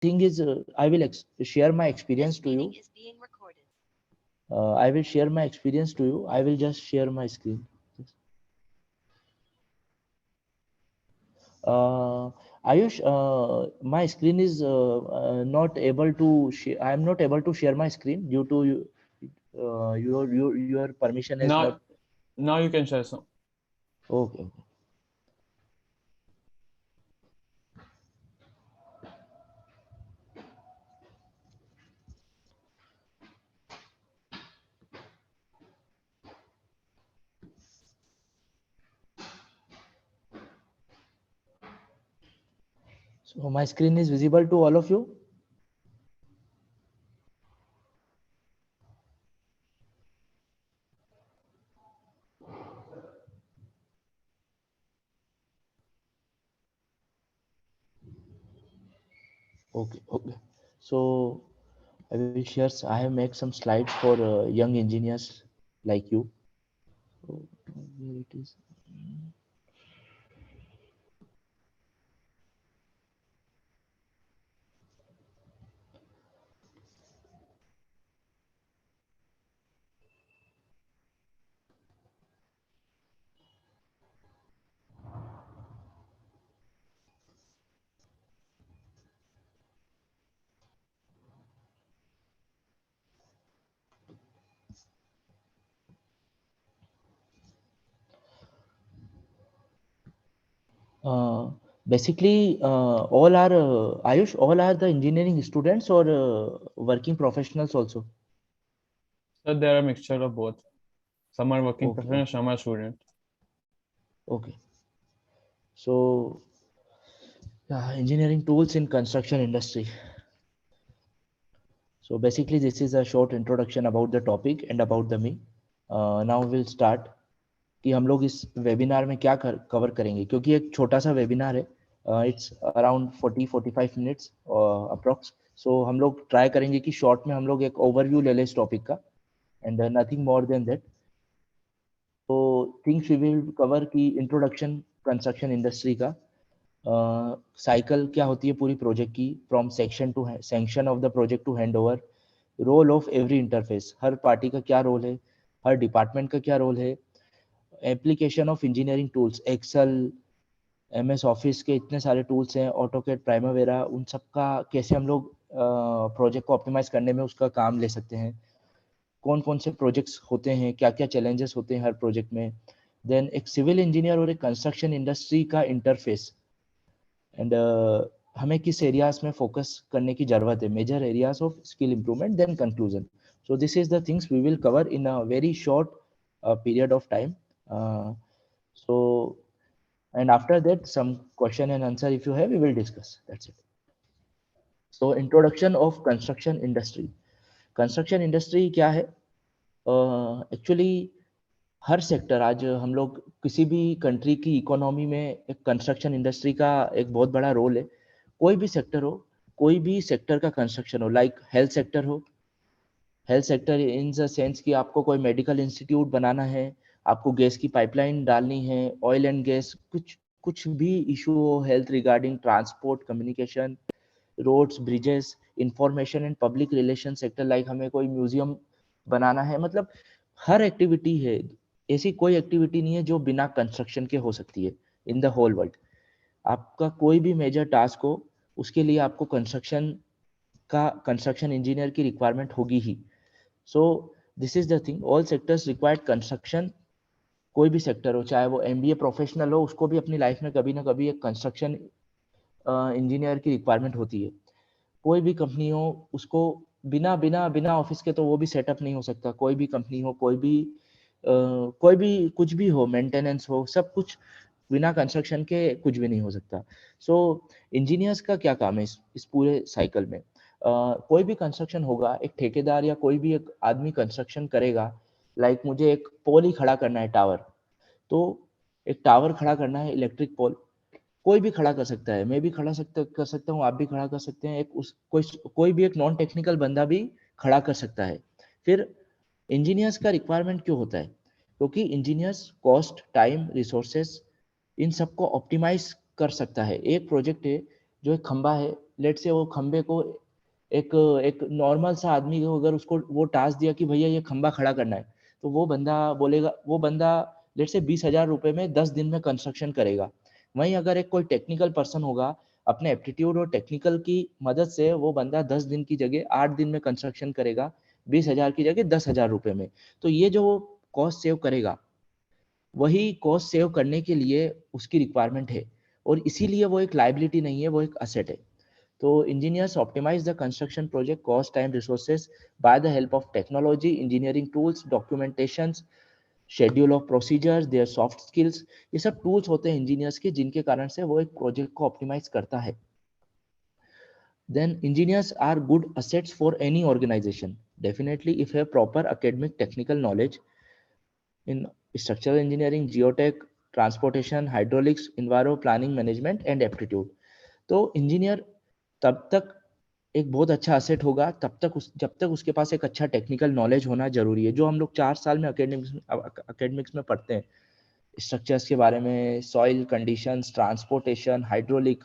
thing is, I will share my experience to you. I will share my experience to you. I will just share my screen. Ayush, my screen is not able to. I am not able to share my screen due to your permission is not. Now you can share some. Okay. Okay. So my screen is visible to all of you. Okay. Okay. So I will share. I have made some slides for young engineers like you. So here it is. Uh, Basically, all are Ayush. All are the engineering students or working professionals also. So there are a mixture of both. Some are working Okay. Okay. professionals, some are students. Okay. So yeah, engineering tools in construction industry. So basically, this is a short introduction about the topic and about the me. Now we'll start कि हम लोग इस webinar में क्या cover करेंगे, क्योंकि एक छोटा सा वेबिनार है. It's around 40-45 minutes approx. So हम लोग ट्राई करेंगे कि शॉर्ट में हम लोग एक ओवरव्यू ले लें इस टॉपिक का, and nothing more than that. तो थिंग्स वी विल कवर की इंट्रोडक्शन कंस्ट्रक्शन इंडस्ट्री का, साइकिल क्या होती है पूरी प्रोजेक्ट की, from section to sanction of the project to hand over, role of every interface, हर पार्टी का क्या रोल है, हर डिपार्टमेंट का क्या रोल है, application of engineering tools, Excel, MS Office के इतने सारे टूल्स हैं, ऑटोकैड, प्राइमावेरा, उन सब का कैसे हम लोग प्रोजेक्ट को ऑप्टिमाइज करने में उसका काम ले सकते हैं, कौन कौन से प्रोजेक्ट्स होते हैं, क्या क्या चैलेंजेस होते हैं हर प्रोजेक्ट में. देन एक सिविल इंजीनियर और एक कंस्ट्रक्शन इंडस्ट्री का इंटरफेस, एंड हमें किस एरियाज में फोकस करने की जरूरत है, major areas of skill improvement, then conclusion. So this is the things we will cover in a very short period of time. So and after that some question and answer if you have, we will discuss. That's it. So introduction of construction industry. Construction industry क्या है actually? हर sector, आज हम लोग किसी भी country की economy में एक कंस्ट्रक्शन इंडस्ट्री का एक बहुत बड़ा रोल है. कोई भी सेक्टर हो, कोई भी सेक्टर का कंस्ट्रक्शन हो, लाइक हेल्थ सेक्टर हो, health sector in the sense कि आपको कोई मेडिकल इंस्टीट्यूट बनाना है, आपको गैस की पाइपलाइन डालनी है, ऑयल एंड गैस, कुछ कुछ भी इशू हो health regarding, transport, communication, roads, bridges, information and public relation sector, like हमें कोई म्यूजियम बनाना है, मतलब हर एक्टिविटी है. ऐसी कोई एक्टिविटी नहीं है जो बिना कंस्ट्रक्शन के हो सकती है इन द होल वर्ल्ड. आपका कोई भी मेजर टास्क हो, उसके लिए आपको कंस्ट्रक्शन का कंस्ट्रक्शन इंजीनियर की रिक्वायरमेंट होगी ही. So this is the thing, all sectors required construction. कोई भी सेक्टर हो, चाहे वो एमबीए प्रोफेशनल हो, उसको भी अपनी लाइफ में कभी ना कभी एक कंस्ट्रक्शन इंजीनियर की रिक्वायरमेंट होती है. कोई भी कंपनी हो, उसको बिना बिना बिना ऑफिस के तो वो भी सेटअप नहीं हो सकता. कोई भी कंपनी हो, कोई भी कुछ भी हो, मेंटेनेंस हो, सब कुछ बिना कंस्ट्रक्शन के कुछ भी नहीं हो सकता. सो इंजीनियर्स का क्या काम है इस पूरे साइकिल में? कोई भी कंस्ट्रक्शन होगा, एक ठेकेदार या कोई भी एक आदमी कंस्ट्रक्शन करेगा. लाइक मुझे एक पोल ही खड़ा करना है, टावर. तो एक टावर खड़ा करना है, इलेक्ट्रिक पोल, कोई भी खड़ा कर सकता है. मैं भी कर सकता हूँ, आप भी खड़ा कर सकते हैं. एक उस कोई भी एक नॉन टेक्निकल बंदा भी खड़ा कर सकता है. फिर इंजीनियर्स का रिक्वायरमेंट क्यों होता है? क्योंकि इंजीनियर्स कॉस्ट, टाइम, रिसोर्सेस, इन सबको ऑप्टिमाइज कर सकता है. एक प्रोजेक्ट है जो एक खंबा है, लेट से वो खंबे को एक एक नॉर्मल सा आदमी को अगर उसको वो टास्क दिया कि भैया ये खंबा खड़ा करना है, तो वो बंदा बोलेगा, वो बंदा लेट से 20,000 रुपए में 10 दिन में कंस्ट्रक्शन करेगा। वहीं अगर एक कोई टेक्निकल पर्सन होगा, अपने एप्टीट्यूड और टेक्निकल की मदद से वो बंदा 10 दिन की जगह 8 दिन में कंस्ट्रक्शन करेगा, 20,000 की जगह 10,000 रुपए में। तो ये जो कॉस्ट सेव करेगा, वही कॉस्ट सेव करने के लिए उसकी रिक्वायरमेंट है, और इसीलिए वो एक लायबिलिटी नहीं है, वो एक असेट है। तो engineers optimize the construction project cost, time, resources by the help of technology, engineering tools, documentations, schedule of procedures, their soft skills। ये सब tools होते हैं engineers के, जिनके कारण से वो एक project को optimize करता है। Then engineers are good assets for any organization, definitely if you have proper academic technical knowledge in structural engineering, geotech, transportation, hydraulics, enviro, planning, management and aptitude। तो इंजीनियर तब तक एक बहुत अच्छा असेट होगा जब तक उसके पास एक अच्छा टेक्निकल नॉलेज होना जरूरी है, जो हम लोग 4 साल में अकेडमिक्स में पढ़ते हैं। स्ट्रक्चर्स के बारे में, soil conditions, transportation, hydraulic,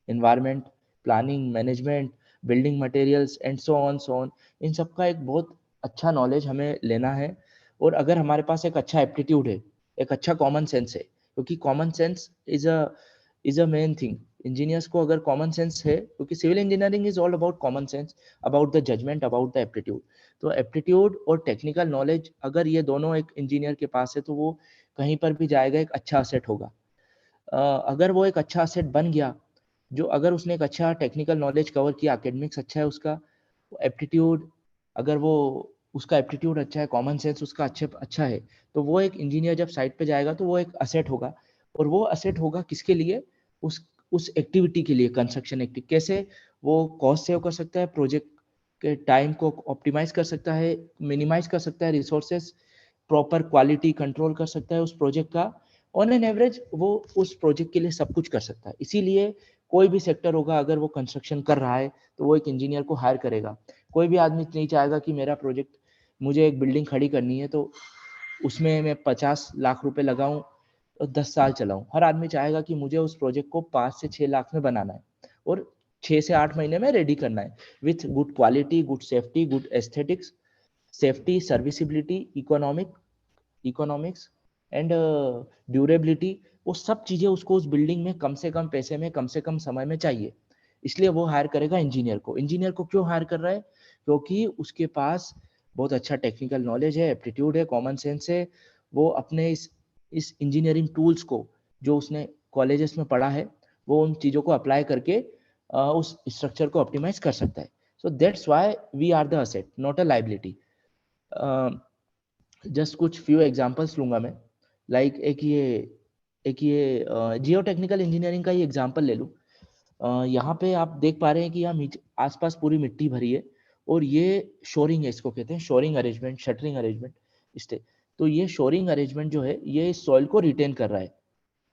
environment, planning, management, building materials and so on. इन सब का एक बहुत अच्छा नॉलेज हमें लेना है। और अगर हमारे पास एक अच्छा एप्टीट्यूड है, एक अच्छा कॉमन सेंस है, क्योंकि common sense is a main thing. Engineers को अगर कॉमन सेंस है, क्योंकि civil engineering is all about common sense, about the judgement, about the aptitude. तो एप्टीट्यूड और टेक्निकल नॉलेज अगर ये दोनों एक इंजीनियर के पास है, तो वो कहीं पर भी जाएगा एक अच्छा असेट होगा। अगर वो एक अच्छा असेट बन गया, जो अगर उसने एक अच्छा टेक्निकल नॉलेज कवर किया, एकेडमिक्स अच्छा है उसका, एप्टीट्यूड, अगर वो उसका एप्टीट्यूड अच्छा है, कॉमन सेंस उसका अच्छा है, तो वो एक इंजीनियर जब साइट पे जाएगा तो वो एक असेट होगा। और वो असेट होगा किसके लिए? उस एक्टिविटी के लिए, कंस्ट्रक्शन एक्टिविटी। कैसे? वो कॉस्ट सेव कर सकता है, प्रोजेक्ट के टाइम को ऑप्टिमाइज कर सकता है, मिनिमाइज कर सकता है रिसोर्सेस, प्रॉपर क्वालिटी कंट्रोल कर सकता है उस प्रोजेक्ट का। ऑन एन एवरेज वो उस प्रोजेक्ट के लिए सब कुछ कर सकता है। इसीलिए कोई भी सेक्टर होगा, अगर वो कंस्ट्रक्शन कर रहा है, तो वो एक इंजीनियर को हायर करेगा। कोई भी आदमी नहीं चाहेगा कि मेरा प्रोजेक्ट, मुझे एक बिल्डिंग खड़ी करनी है तो उसमें मैं 50 लाख रुपए लगाऊं और 10 साल चलाऊं। हर आदमी चाहेगा कि मुझे उस प्रोजेक्ट को 5 से 6 लाख में बनाना है और 6 से 8 महीने में रेडी करना है, with good quality, good safety, good aesthetics, safety, serviceability, economics and durability. वो सब चीजें उसको उस बिल्डिंग में कम से कम पैसे में, कम से कम समय में चाहिए। इसलिए वो हायर करेगा इंजीनियर को। इंजीनियर को क्यों हायर कर रहा है? क्योंकि उसके पास बहुत अच्छा टेक्निकल नॉलेज है, एप्टीट्यूड है, कॉमन सेंस है। वो अपने इस इंजीनियरिंग टूल्स को, जो उसने कॉलेजेस में पढ़ा है, वो उन चीज़ों को अप्लाई करके उस स्ट्रक्चर को ऑप्टिमाइज कर सकता है। So that's why we are the asset, not a liability. Just कुछ फ्यू एग्जांपल्स लूंगा मैं। लाइक एक ये जियो टेक्निकल इंजीनियरिंग का ही एग्जांपल ले लूँ। यहाँ पे आप देख पा रहे हैं कि यहाँ आसपास पूरी मिट्टी भरी है, और ये शोरिंग है, इसको कहते हैं शोरिंग अरेंजमेंट, शटरिंग अरेंजमेंट। इससे तो ये शोरिंग अरेंजमेंट जो है, ये सॉइल को रिटेन कर रहा है।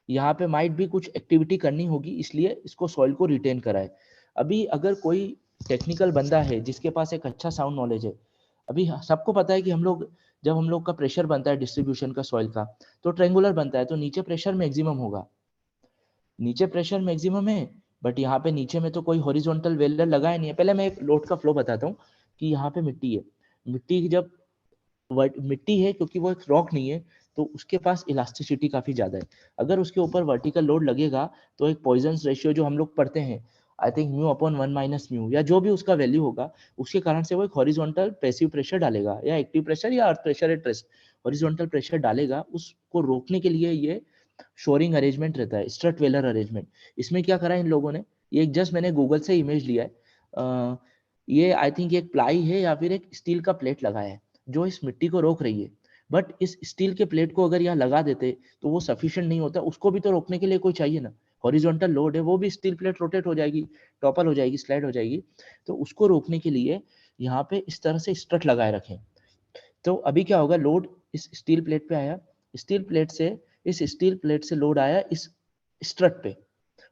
यहाँ पे माइट भी कुछ एक्टिविटी करनी होगी, इसलिए इसको सॉइल को रिटेन करा है। अभी अगर कोई टेक्निकल बंदा है जिसके पास एक अच्छा साउंड नॉलेज है, अभी सबको पता है कि जब हम लोग का प्रेशर बनता है डिस्ट्रीब्यूशन का सॉइल का, तो ट्रेंगुलर बनता है, तो नीचे प्रेशर मैक्सिमम होगा, नीचे प्रेशर मैक्सिमम है। बट यहाँ पे नीचे में तो कोई हॉरिजॉन्टल वेलर लगाया नहीं है। पहले मैं एक लोड का फ्लो बताता हूँ कि यहाँ पे मिट्टी है। मिट्टी जब मिट्टी है, क्योंकि वो एक रॉक नहीं है, तो उसके पास इलास्टिसिटी काफी ज्यादा है। अगर उसके ऊपर वर्टिकल लोड लगेगा, तो एक पॉइजन रेशियो जो हम लोग पढ़ते हैं, I think mu upon 1 minus mu, या जो भी उसका वैल्यू होगा, उसके कारण से वो एक हॉरिजॉन्टल पैसिव प्रेशर डालेगा, या एक्टिव प्रेशर या earth pressure at rest, horizontal pressure डालेगा। उसको रोकने के लिए ये शोरिंग अरेंजमेंट रहता है, स्ट्रट वेलर अरेंजमेंट। इसमें क्या करा इन लोगों ने, ये जस्ट मैंने गूगल से इमेज लिया है। ये आई थिंक एक प्लाई है या फिर एक स्टील का प्लेट लगाया है, जो इस मिट्टी को रोक रही है। बट इस स्टील के प्लेट को अगर यहाँ लगा देते, तो वो सफिशिएंट नहीं होता, उसको भी तो रोकने के लिए कोई चाहिए ना। हॉरिजॉन्टल लोड है, वो भी स्टील प्लेट रोटेट हो जाएगी, टॉपल हो जाएगी, स्लाइड हो जाएगी। तो उसको रोकने के लिए यहाँ पे इस तरह से स्ट्रट लगाए रखें। तो अभी क्या होगा, लोड इस स्टील प्लेट पे आया, इस स्टील प्लेट से लोड आया इस स्ट्रट पे,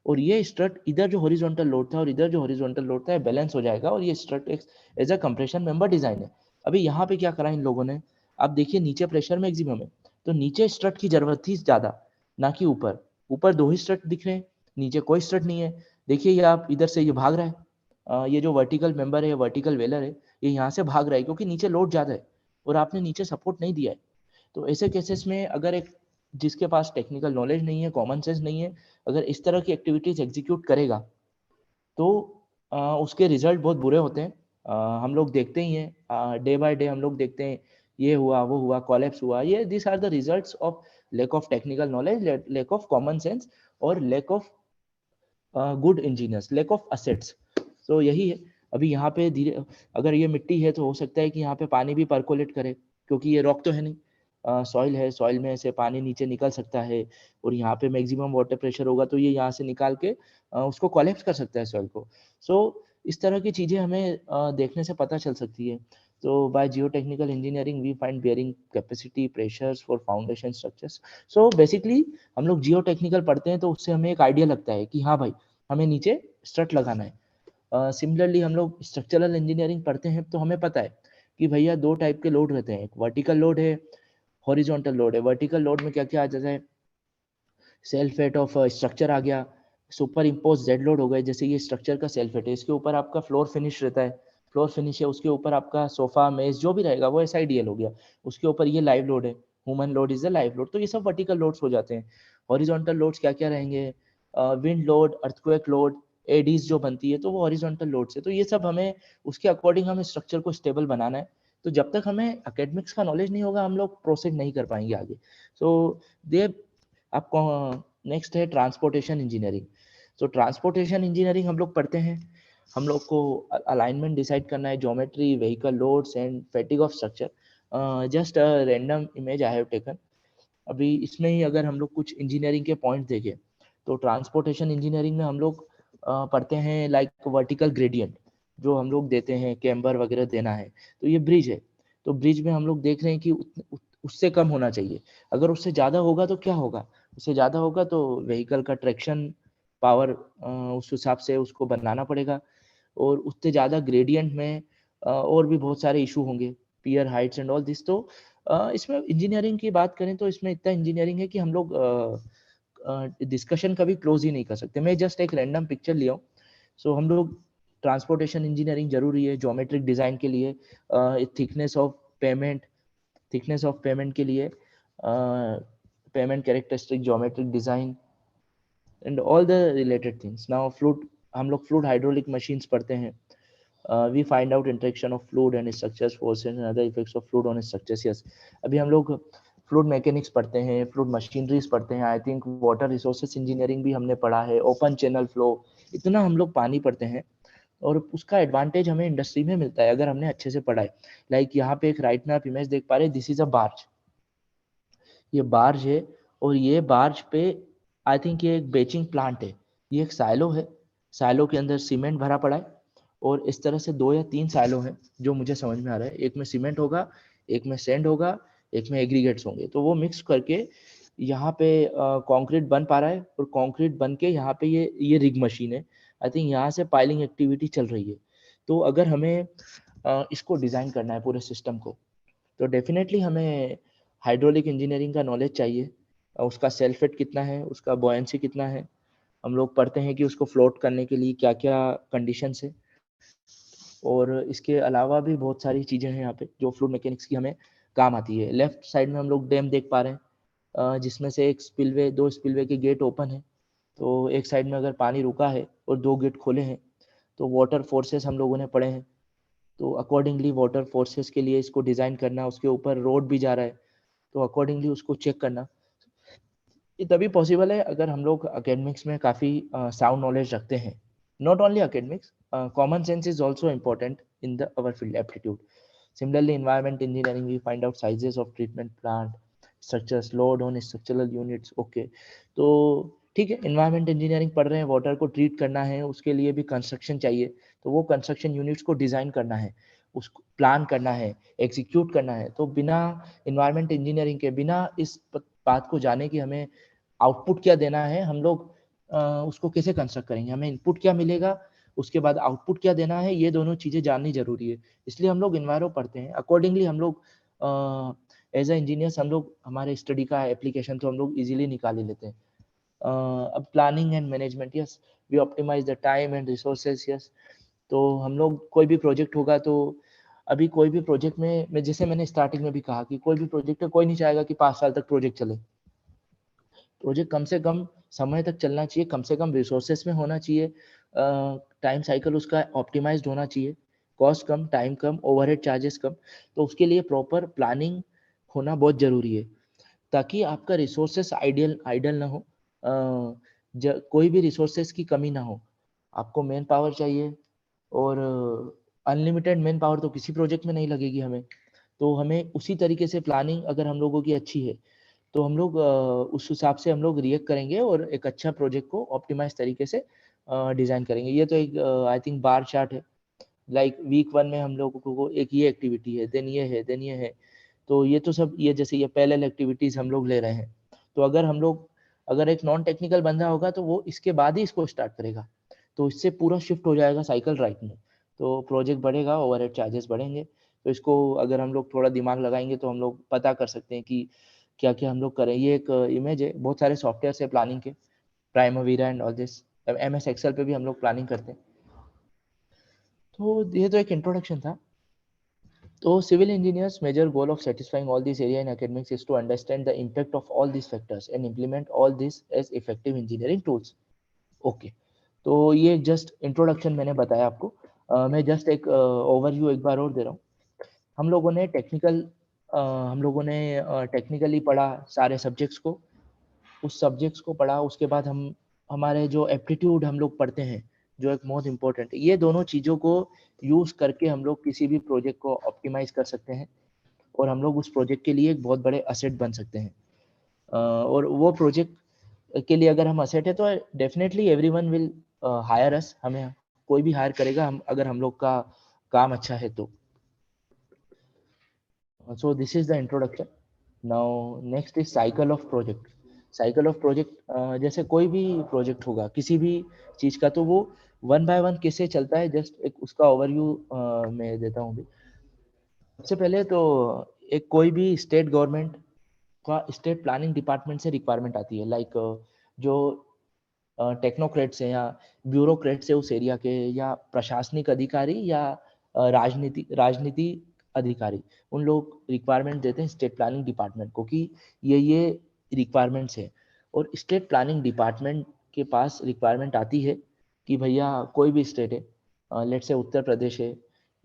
और ये स्ट्रट इधर जो हॉरिजॉन्टल लोड था और इधर जो हॉरिजॉन्टल लोड था, बैलेंस हो जाएगा, और ये strut as a compression member design है। अभी यहाँ पे क्या करा इन लोगों ने, आप देखिए नीचे प्रेशर मैक्सिमम है, तो नीचे स्ट्रट की जरूरत थी ज्यादा, ना कि ऊपर। ऊपर 2 ही स्ट्रट दिख रहे हैं, नीचे कोई स्ट्रट नहीं है। देखिए ये आप इधर से ये भाग रहा है, ये जो वर्टिकल मेंबर है, वर्टिकल वेलर है, ये यहाँ से भाग रहा है क्योंकि नीचे लोड ज़्यादा है और आपने नीचे सपोर्ट नहीं दिया है। तो ऐसे केसेस में अगर एक जिसके पास टेक्निकल नॉलेज नहीं है, कॉमन सेंस नहीं है, अगर इस तरह की एक्टिविटीज एग्जीक्यूट करेगा तो उसके रिजल्ट बहुत बुरे होते हैं। हम लोग देखते ही हैं, डे बाय डे हम लोग देखते हैं, ये हुआ, वो हुआ, कोलैप्स हुआ। ये this are the results of lack of technical knowledge, lack of common sense और lack of good engineers, lack of assets. तो यही है। अभी यहाँ पे धीरे, अगर ये मिट्टी है तो हो सकता है कि यहाँ पे पानी भी परकोलेट करे, क्योंकि ये रॉक तो है नहीं, सॉइल है, सॉइल में से पानी नीचे निकल सकता है और यहाँ पे मैक्सिमम वाटर प्रेशर होगा तो ये यहाँ से निकाल के उसको कोलैप्स कर सकता है सॉइल को। सो इस तरह की चीजें हमें देखने से पता चल सकती है। तो by geotechnical engineering we find bearing capacity, pressures for foundation structures. So basically हम लोग जियोटेक्निकल पढ़ते हैं तो उससे हमें एक आइडिया लगता है कि हाँ भाई हमें नीचे स्ट्रट लगाना है। सिमिलरली हम लोग स्ट्रक्चरल इंजीनियरिंग पढ़ते हैं तो हमें पता है कि भैया दो टाइप के लोड रहते हैं, एक वर्टिकल लोड है, हॉरिजॉन्टल लोड है। वर्टिकल लोड में क्या क्या आ जाता है, सेल्फ वेट ऑफ स्ट्रक्चर आ गया, सुपर इम्पोज जेड लोड हो गए। जैसे ये स्ट्रक्चर का सेल्फ वेट है, इसके ऊपर आपका फ्लोर फिनिश रहता है, फ्लोर फिनिश है, उसके ऊपर आपका सोफा मेज जो भी रहेगा वो SIDL हो गया, उसके ऊपर ये लाइव लोड है, human load is a live load. तो ये सब वर्टिकल लोड्स हो जाते हैं। हॉरिजॉन्टल लोड्स क्या क्या रहेंगे, wind load, earthquake load, eddies जो बनती है तो वो हॉरिजॉन्टल लोड्स है। तो ये सब हमें उसके अकॉर्डिंग हमें स्ट्रक्चर को स्टेबल बनाना है। तो जब तक हमें एकेडमिक्स का नॉलेज नहीं होगा हम लोग प्रोसीड नहीं कर पाएंगे आगे। सो दे आपको नेक्स्ट है ट्रांसपोर्टेशन इंजीनियरिंग। तो ट्रांसपोर्टेशन इंजीनियरिंग हम लोग पढ़ते हैं, हम लोग को अलाइनमेंट डिसाइड करना है, geometry, vehicle loads and fatigue of structure. Just random image I have taken. अभी इसमें ही अगर हम लोग कुछ इंजीनियरिंग के पॉइंट देखें तो ट्रांसपोर्टेशन इंजीनियरिंग में हम लोग पढ़ते हैं लाइक वर्टिकल ग्रेडियंट, जो हम लोग देते हैं, कैम्बर वगैरह देना है। तो ये ब्रिज है, तो ब्रिज में हम लोग देख रहे हैं कि उससे कम होना चाहिए। अगर उससे ज़्यादा होगा तो क्या होगा, उससे ज़्यादा होगा तो व्हीकल का ट्रैक्शन पावर उस हिसाब से उसको बनाना पड़ेगा। और उससे ज़्यादा ग्रेडियंट में और भी बहुत सारे इशू होंगे, पियर हाइट्स एंड ऑल दिस। तो इसमें इंजीनियरिंग की बात करें तो इसमें इतना इंजीनियरिंग है कि हम लोग डिस्कशन कभी क्लोज ही नहीं कर सकते। मैं जस्ट एक रैंडम पिक्चर लिया हूँ। सो हम लोग ट्रांसपोर्टेशन इंजीनियरिंग जरूरी है ज्योमेट्रिक डिजाइन के लिए, thickness of payment, thickness of payment के लिए, payment characteristic, geometric design and all the related things. Now fluid, हम लोग फ्लूइड हाइड्रोलिक मशीन्स पढ़ते हैं। We find out interaction of fluid and structures, forces and other effects of fluid on structures. Yes, अभी हम लोग fluid mechanics पढ़ते हैं, fluid machineries पढ़ते हैं। I think water resources engineering भी हमने पढ़ा है, ओपन चैनल फ्लो, इतना हम लोग पानी पढ़ते हैं और उसका एडवांटेज हमें इंडस्ट्री में मिलता है अगर हमने अच्छे से पढ़ा है। लाइक यहाँ पे एक राइट में आप इमेज देख पा रहे हैं, दिस इज अ बार्ज, ये बार्ज है और ये बार्ज पे आई थिंक ये एक बेचिंग प्लांट है, ये एक साइलो है, साइलो के अंदर सीमेंट भरा पड़ा है और इस तरह से 2 या 3 साइलो हैं जो मुझे समझ में आ रहा है। एक में सीमेंट होगा, एक में सैंड होगा, एक में एग्रीगेट्स होंगे। तो वो मिक्स करके यहाँ पे कंक्रीट बन पा रहा है और कंक्रीट बन के यहाँ पे ये रिग मशीन है। आई थिंक यहाँ से पाइलिंग एक्टिविटी चल रही है। तो अगर हमें इसको डिजाइन करना है पूरे सिस्टम को तो डेफिनेटली हमें हाइड्रोलिक इंजीनियरिंग का नॉलेज चाहिए। उसका सेल्फ वेट कितना है, उसका बॉयंसी कितना है, हम लोग पढ़ते हैं कि उसको फ्लोट करने के लिए क्या क्या कंडीशंस है। और इसके अलावा भी बहुत सारी चीज़ें हैं यहाँ पे जो फ्लूइड मैकेनिक्स की हमें काम आती है। लेफ्ट साइड में हम लोग डैम देख पा रहे हैं, जिसमें से एक स्पिलवे, 2 स्पिलवे के गेट ओपन है। तो एक साइड में अगर पानी रुका है और 2 गेट खोले हैं तो वाटर फोर्सेस हम लोगों ने पढ़े हैं। तो अकॉर्डिंगली वाटर फोर्सेस के लिए इसको डिज़ाइन करना, उसके ऊपर रोड भी जा रहा है तो अकॉर्डिंगली उसको चेक करना, ये तभी पॉसिबल है अगर हम लोग एकेडमिक्स में काफ़ी साउंड नॉलेज रखते हैं। Not only academics, common sense is also important in the our field aptitude. Similarly, environment engineering, we find out sizes of treatment plant, structures, load on structural units. Okay, तो ठीक है, environment engineering पढ़ रहे हैं, water को treat करना है, उसके लिए भी कंस्ट्रक्शन चाहिए। तो वो कंस्ट्रक्शन यूनिट्स को डिजाइन करना है, उसको प्लान करना है, एग्जीक्यूट करना है। तो बिना इन्वायरमेंट इंजीनियरिंग के, बिना इस बात को जाने कि हमें आउटपुट क्या देना है, हम लोग उसको कैसे कंस्ट्रक्ट करेंगे, हमें इनपुट क्या मिलेगा, उसके बाद आउटपुट क्या देना है, ये दोनों चीजें जाननी जरूरी है। इसलिए हम लोग इन्वायरो पढ़ते हैं। अकॉर्डिंगली हम लोग एज ए इंजीनियर्स हम लोग हमारे स्टडी का एप्लीकेशन तो हम लोग इजीली निकाल ही लेते हैं। अब planning and management, yes, we optimise the time and resources, yes, तो हम लोग कोई भी प्रोजेक्ट होगा तो अभी कोई भी प्रोजेक्ट में मैं जैसे मैंने स्टार्टिंग में भी कहा कि कोई भी प्रोजेक्ट है, कोई नहीं चाहेगा कि 5 साल तक प्रोजेक्ट चले। प्रोजेक्ट कम से कम समय तक चलना चाहिए, कम से कम रिसोर्सेस में होना चाहिए, टाइम साइकिल उसका ऑप्टिमाइज्ड होना चाहिए, कॉस्ट कम, टाइम कम, ओवरहेड चार्जेस कम। तो उसके लिए प्रॉपर प्लानिंग होना बहुत ज़रूरी है, ताकि आपका रिसोर्सेस आइडियल आइडल ना हो, कोई भी रिसोर्सेस की कमी ना हो। आपको मैन पावर चाहिए और अनलिमिटेड मैन पावर तो किसी प्रोजेक्ट में नहीं लगेगी हमें। तो हमें उसी तरीके से प्लानिंग अगर हम लोगों की अच्छी है तो हम लोग उस हिसाब से हम लोग रिएक्ट करेंगे और एक अच्छा प्रोजेक्ट को ऑप्टिमाइज तरीके से डिजाइन करेंगे। ये तो एक आई थिंक बार चार्ट है, लाइक वीक 1 में हम लोगों को एक ये एक्टिविटी है, देन ये है, देन ये है। तो ये तो सब ये जैसे ये पैरेलल एक्टिविटीज हम लोग ले रहे हैं। तो अगर एक नॉन टेक्निकल बंदा होगा तो वो इसके बाद ही इसको स्टार्ट करेगा, तो इससे पूरा शिफ्ट हो जाएगा साइकिल राइट में। तो प्रोजेक्ट बढ़ेगा, ओवरहेड चार्जेस बढ़ेंगे। तो इसको अगर हम लोग थोड़ा दिमाग लगाएंगे तो हम लोग पता कर सकते हैं कि क्या क्या हम लोग करें। ये एक इमेज है, बहुत सारे सॉफ्टवेयर है प्लानिंग के, Primavera and all this. MS Excel पे भी हम लोग प्लानिंग करते हैं। तो ये तो एक इंट्रोडक्शन था। So civil engineers major goal of satisfying all these area in academics is to understand the impact of all these factors and implement all this as effective engineering tools. Okay, तो ये just introduction मैंने बताया आपको। मैं just एक overview एक बार और दे रहा हूँ। हम लोगों ने टेक्निकली पढ़ा सारे सब्जेक्ट्स को। उस सब्जेक्ट्स को पढ़ा, उसके बाद हम हमारे जो एप्टीट्यूड हम लोग पढ़ते हैं, जो एक बहुत इंपॉर्टेंट है, ये दोनों चीज़ों को यूज़ करके हम लोग किसी भी प्रोजेक्ट को ऑप्टिमाइज कर सकते हैं और हम लोग उस प्रोजेक्ट के लिए एक बहुत बड़े असेट बन सकते हैं। और वो प्रोजेक्ट के लिए अगर हम असेट है तो डेफिनेटली एवरीवन विल हायर अस, हमें कोई भी हायर करेगा हम अगर हम लोग का काम अच्छा है तो। सो this is the introduction. Now next is cycle of project. Cycle of project, जैसे कोई भी प्रोजेक्ट होगा किसी भी चीज का, तो वो वन बाय वन कैसे चलता है, जस्ट एक उसका ओवरव्यू मैं देता हूँ अभी। सबसे पहले तो एक कोई भी स्टेट गवर्नमेंट का स्टेट प्लानिंग डिपार्टमेंट से रिक्वायरमेंट आती है, लाइक जो टेक्नोक्रेट्स हैं या ब्यूरोक्रेट्स है उस एरिया के, या प्रशासनिक अधिकारी या राजनीति राजनीति अधिकारी, उन लोग रिक्वायरमेंट देते हैं स्टेट प्लानिंग डिपार्टमेंट को कि ये रिक्वायरमेंट्स है। और स्टेट प्लानिंग डिपार्टमेंट के पास रिक्वायरमेंट आती है कि भैया कोई भी स्टेट है, लेट्स से उत्तर प्रदेश है,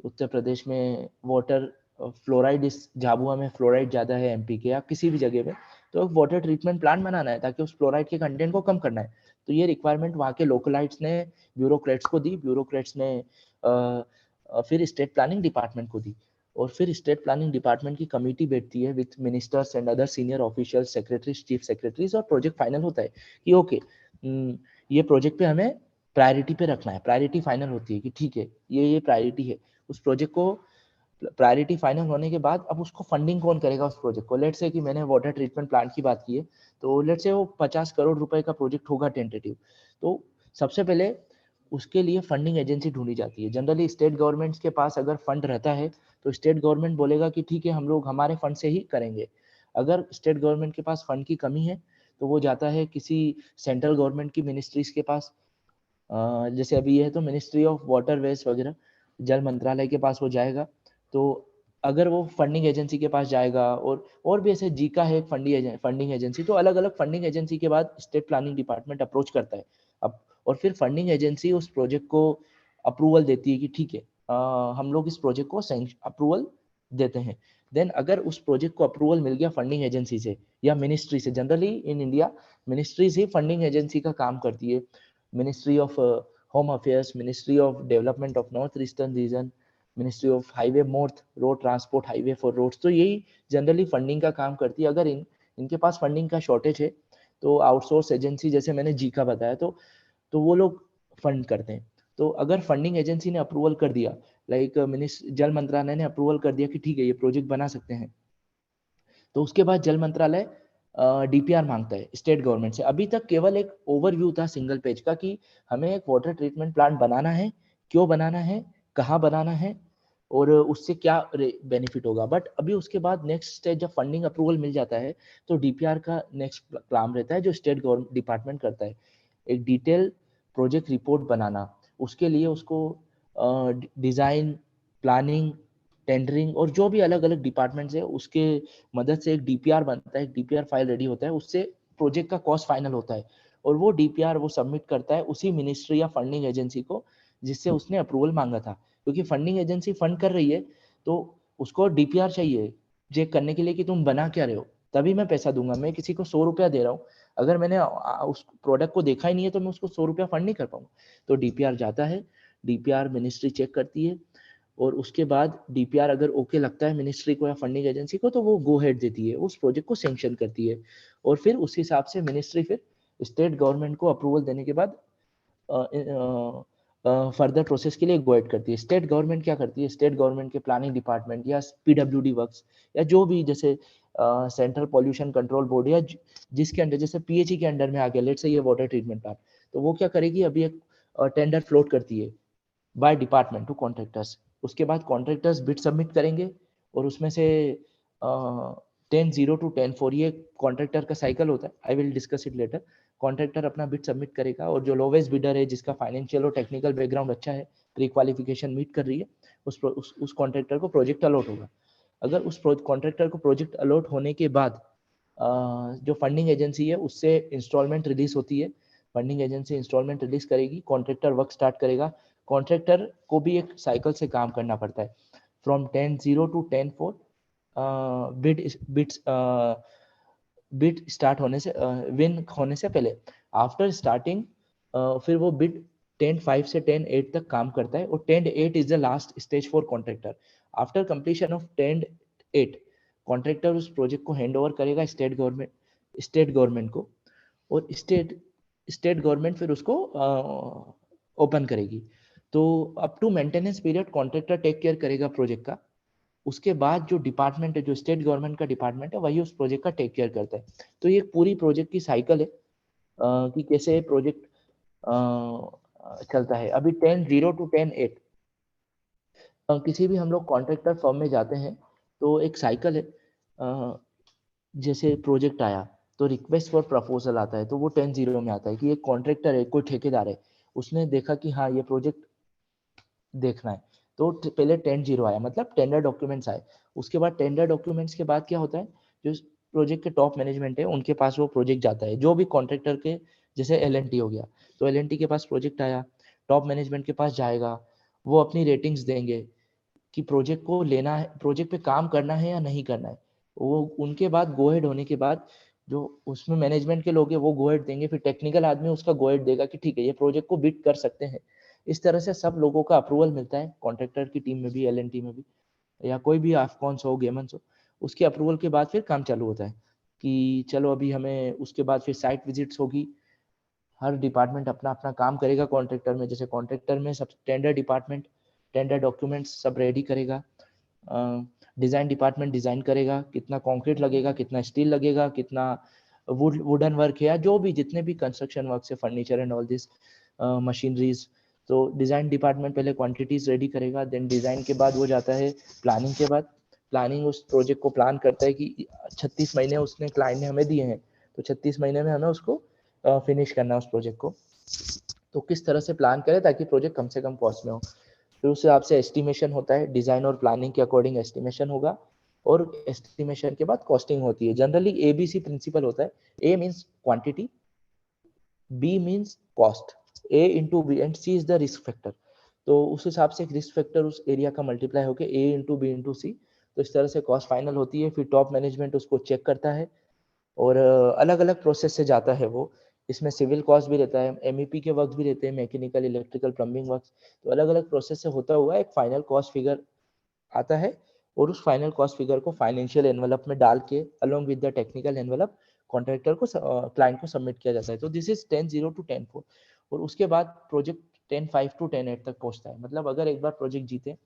उत्तर प्रदेश में वाटर फ्लोराइड, इस झाबुआ में फ्लोराइड ज़्यादा है एमपी के या किसी भी जगह पे, तो एक वाटर ट्रीटमेंट प्लांट बनाना है ताकि उस फ्लोराइड के कंटेंट को कम करना है। तो ये रिक्वायरमेंट वहाँ के लोकलाइट्स ने ब्यूरोक्रेट्स को दी, ब्यूरोक्रेट्स ने फिर स्टेट प्लानिंग डिपार्टमेंट को दी, और फिर स्टेट प्लानिंग डिपार्टमेंट की कमेटी बैठती है with ministers and other senior official, secretaries, chief secretaries, और प्रोजेक्ट फाइनल होता है कि ओके ये प्रोजेक्ट पे हमें प्रायोरिटी पे रखना है। प्रायोरिटी फाइनल होती है कि ठीक है ये प्रायोरिटी है उस प्रोजेक्ट को। प्रायोरिटी फाइनल होने के बाद अब उसको फंडिंग कौन करेगा उस प्रोजेक्ट को। लेट्स से कि मैंने वाटर ट्रीटमेंट प्लांट की बात की है, तो लेट्स से वो 50 करोड़ रुपए का प्रोजेक्ट होगा टेंटेटिव। तो सबसे पहले उसके लिए फंडिंग एजेंसी ढूंढी जाती है। जनरली स्टेट गवर्नमेंट्स के पास अगर फंड रहता है तो स्टेट गवर्नमेंट बोलेगा कि ठीक है हम लोग हमारे फंड से ही करेंगे। अगर स्टेट गवर्नमेंट के पास फंड की कमी है तो वो जाता है किसी सेंट्रल गवर्नमेंट की मिनिस्ट्रीज के पास, जैसे अभी ये है तो मिनिस्ट्री ऑफ वाटर वेस्ट वगैरह, जल मंत्रालय के पास वो जाएगा। तो अगर वो फंडिंग एजेंसी के पास जाएगा, और भी ऐसे जीका है एक फंडिंग एजेंसी, तो अलग अलग फंडिंग एजेंसी के बाद स्टेट प्लानिंग डिपार्टमेंट अप्रोच करता है। अब और फिर फंडिंग एजेंसी उस प्रोजेक्ट को अप्रूवल देती है कि ठीक है हम लोग इस प्रोजेक्ट को अप्रूवल देते हैं। देन अगर उस प्रोजेक्ट को अप्रूवल मिल गया फंडिंग एजेंसी से या मिनिस्ट्री से, जनरली इन इंडिया मिनिस्ट्रीज ही फंडिंग एजेंसी का काम करती है। Ministry of home affairs, ministry of development of north eastern region, ministry of highway MoRTH road transport, highway for roads, तो यही जनरली फंडिंग का काम करती है। अगर इनके पास फंडिंग का शॉर्टेज है तो आउटसोर्स एजेंसी, जैसे मैंने जी का बताया, तो वो लोग फंड करते हैं। तो अगर फंडिंग एजेंसी ने अप्रूवल कर दिया, लाइक जल मंत्रालय ने अप्रूवल कर दिया कि ठीक है ये प्रोजेक्ट बना सकते हैं, तो उसके बाद जल मंत्रालय डीपीआर मांगता है स्टेट गवर्नमेंट से। अभी तक केवल एक ओवरव्यू था सिंगल पेज का कि हमें एक वाटर ट्रीटमेंट प्लांट बनाना है, क्यों बनाना है, कहाँ बनाना है, और उससे क्या बेनिफिट होगा। बट अभी उसके बाद नेक्स्ट स्टेज जब फंडिंग अप्रूवल मिल जाता है तो डीपीआर का नेक्स्ट काम रहता है जो स्टेट गवर्नमेंट डिपार्टमेंट करता है, एक डिटेल प्रोजेक्ट रिपोर्ट बनाना। उसके लिए उसको डिजाइन, प्लानिंग, टेंडरिंग और जो भी अलग अलग डिपार्टमेंट्स है उसके मदद से एक डीपीआर बनता है, एक डीपीआर फाइल रेडी होता है, उससे प्रोजेक्ट का कॉस्ट फाइनल होता है और वो डीपीआर वो सबमिट करता है उसी मिनिस्ट्री या फंडिंग एजेंसी को जिससे उसने अप्रूवल मांगा था, क्योंकि फंडिंग एजेंसी फंड कर रही है तो उसको डीपीआर चाहिए चेक करने के लिए कि तुम बना क्या रहे हो, तभी मैं पैसा दूंगा। मैं किसी को 100 रुपया दे रहा हूँ, अगर मैंने उस प्रोडक्ट को देखा ही नहीं है तो मैं उसको 100 रुपया फंड नहीं कर पाऊंगा। तो डीपीआर जाता है, डीपीआर मिनिस्ट्री चेक करती है और उसके बाद डीपीआर अगर ओके लगता है मिनिस्ट्री को या फंडिंग एजेंसी को तो वो गो हेड देती है, उस प्रोजेक्ट को सैंक्शन करती है और फिर उस हिसाब से मिनिस्ट्री फिर स्टेट गवर्नमेंट को अप्रूवल देने के बाद फर्दर प्रोसेस के लिए गो हेड करती है। स्टेट गवर्नमेंट क्या करती है, स्टेट गवर्नमेंट के प्लानिंग डिपार्टमेंट या पीडब्ल्यूडी वर्क्स या जो भी जैसे सेंट्रल पॉल्यूशन कंट्रोल बोर्ड या जिसके अंडर जैसे पीएचई के अंडर में आ गया, लेट से ये वाटर ट्रीटमेंट प्लांट, तो वो क्या करेगी, अभी एक टेंडर फ्लोट करती है बाय डिपार्टमेंट टू कॉन्ट्रैक्टर्स। उसके बाद कॉन्ट्रैक्टर्स बिड सबमिट करेंगे और उसमें से 10-0 to 10-4 ये कॉन्ट्रैक्टर का साइकिल होता है, I will discuss it later. Contractor अपना बिड सबमिट करेगा और जो लोवेस्ट बिडर है जिसका फाइनेंशियल और टेक्निकल बैकग्राउंड अच्छा है, प्री क्वालिफिकेशन मीट कर रही है, उस कॉन्ट्रैक्टर को प्रोजेक्ट अलॉट होगा। अगर उस कॉन्ट्रैक्टर को प्रोजेक्ट अलॉट होने के बाद जो फंडिंग एजेंसी है उससे इंस्टॉलमेंट रिलीज होती है, फंडिंग एजेंसी इंस्टॉलमेंट रिलीज करेगी, कॉन्ट्रैक्टर वर्क स्टार्ट करेगा। कॉन्ट्रैक्टर को भी एक साइकिल से काम करना पड़ता है, फ्रॉम 10-0 to 10-4 बिड स्टार्ट होने से विन होने से पहले, आफ्टर स्टार्टिंग फिर वो बिड 10-5 से 10-8 तक काम करता है और 10-8 is the last stage for contractor. After completion of 10-8 contractor उस प्रोजेक्ट को हैंड ओवर करेगा स्टेट गवर्नमेंट को और स्टेट गवर्नमेंट फिर उसको ओपन करेगी। तो up to maintenance period contractor take care करेगा प्रोजेक्ट का, उसके बाद जो डिपार्टमेंट है, जो स्टेट गवर्नमेंट का डिपार्टमेंट है, वही उस प्रोजेक्ट का टेक केयर करता है। तो ये पूरी प्रोजेक्ट की साइकिल है कि कैसे प्रोजेक्ट चलता है। अभी 10-0 to 10-8 किसी भी हम लोग कॉन्ट्रैक्टर फर्म में जाते हैं तो एक साइकिल है, जैसे प्रोजेक्ट आया तो रिक्वेस्ट फॉर प्रपोजल आता है, तो वो 10-0 में आता है कि एक कॉन्ट्रैक्टर है, कोई ठेकेदार है, उसने देखा कि हाँ ये प्रोजेक्ट देखना है, तो पहले 10-0 आया, मतलब टेंडर डॉक्यूमेंट्स आए। उसके बाद टेंडर डॉक्यूमेंट्स के बाद क्या होता है, जो प्रोजेक्ट के टॉप मैनेजमेंट है उनके पास वो प्रोजेक्ट जाता है, जो भी कॉन्ट्रैक्टर के, जैसे एल हो गया तो एल के पास प्रोजेक्ट आया, टॉप मैनेजमेंट के पास जाएगा, वो अपनी रेटिंग्स देंगे कि प्रोजेक्ट को लेना है, प्रोजेक्ट पे काम करना है या नहीं करना है। वो उनके बाद गो हेड होने के बाद जो उसमें मैनेजमेंट के लोग हैं वो गो हेड देंगे, फिर टेक्निकल आदमी उसका गो हेड देगा कि ठीक है ये प्रोजेक्ट को बिड कर सकते हैं। इस तरह से सब लोगों का अप्रूवल मिलता है, कॉन्ट्रैक्टर की टीम में भी, एल में भी, या कोई भी आफ्कॉन्स हो, गेमन्स हो, उसके अप्रूवल के बाद फिर काम चालू होता है कि चलो अभी हमें, उसके बाद फिर साइट विजिट्स होगी, हर डिपार्टमेंट अपना अपना काम करेगा कॉन्ट्रैक्टर में। जैसे कॉन्ट्रैक्टर में सब टेंडर डिपार्टमेंट टेंडर डॉक्यूमेंट्स सब रेडी करेगा, डिजाइन डिपार्टमेंट डिजाइन करेगा, कितना कंक्रीट लगेगा, कितना स्टील लगेगा, कितना वुडन वर्क है, या जो भी जितने भी कंस्ट्रक्शन वर्क है, furniture and all this machineries. तो डिजाइन डिपार्टमेंट पहले क्वांटिटीज रेडी करेगा, देन डिजाइन के बाद वो जाता है प्लानिंग के बाद। प्लानिंग उस प्रोजेक्ट को प्लान करता है कि 36 महीने उसने क्लाइंट ने हमें दिए हैं, तो 36 महीने में हमें उसको फिनिश करना है उस प्रोजेक्ट को। तो किस तरह से प्लान करें ताकि प्रोजेक्ट कम से कम कॉस्ट में हो, फिर उस हिसाब से एस्टिमेशन होता है, डिजाइन और प्लानिंग के अकॉर्डिंग एस्टिमेशन होगा और एस्टिमेशन के बाद कॉस्टिंग होती है। जनरली एबीसी प्रिंसिपल होता है, A means quantity, B means cost, A into B and C is the risk factor. तो उस हिसाब से एक रिस्क फैक्टर उस एरिया का मल्टीप्लाई होकर A into B into C, तो इस तरह से कॉस्ट फाइनल होती है। फिर टॉप मैनेजमेंट उसको चेक करता है और अलग अलग प्रोसेस से जाता है वो, इसमें सिविल कॉस्ट भी रहता है, एमईपी के वर्क भी रहते हैं, मैकेनिकल, इलेक्ट्रिकल, प्लम्बिंग वर्क, तो अलग अलग प्रोसेस से होता हुआ एक फाइनल कॉस्ट फिगर आता है और उस फाइनल कॉस्ट फिगर को फाइनेंशियल एनवेलप में डाल के along with the technical envelope contractor को, क्लाइंट को सबमिट किया जाता है। तो दिस इज 10-0 to 10-4 और उसके बाद प्रोजेक्ट 10-5 to 10-8 तक पहुंचता है। मतलब अगर एक बार प्रोजेक्ट जीते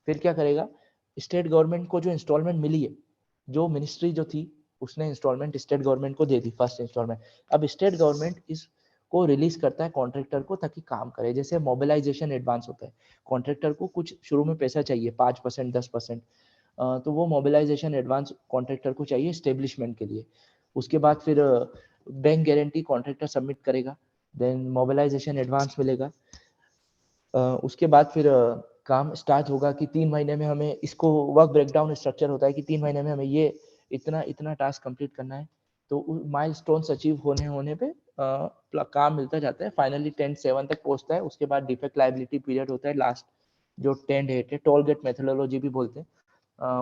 फिर क्या करेगा, स्टेट गवर्नमेंट को जो इंस्टॉलमेंट मिली है, जो मिनिस्ट्री जो थी उसने इंस्टॉलमेंट स्टेट गवर्नमेंट को दे दी, फर्स्ट इंस्टॉलमेंट, अब स्टेट गवर्नमेंट इस को रिलीज करता है कॉन्ट्रैक्टर को ताकि काम करे। जैसे मोबिलाइजेशन एडवांस होता है, कॉन्ट्रैक्टर को कुछ शुरू में पैसा चाहिए, 5% 10%, तो वो मोबिलाइजेशन एडवांस कॉन्ट्रैक्टर को चाहिए स्टेब्लिशमेंट के लिए। उसके बाद फिर बैंक गारंटी कॉन्ट्रैक्टर सबमिट करेगा, देन मोबिलाइजेशन एडवांस मिलेगा। उसके बाद फिर काम स्टार्ट होगा कि 3 महीने में हमें इसको वर्क ब्रेकडाउन स्ट्रक्चर होता है कि 3 महीने में हमें ये इतना इतना टास्क कंप्लीट करना है। तो माइलस्टोन्स अचीव होने पे काम मिलता जाता है, फाइनली 10/7 तक पहुंचता है। उसके बाद डिफेक्ट लायबिलिटी पीरियड होता है लास्ट, जो 10/8 है, टोल गेट मेथोडोलॉजी भी बोलते हैं।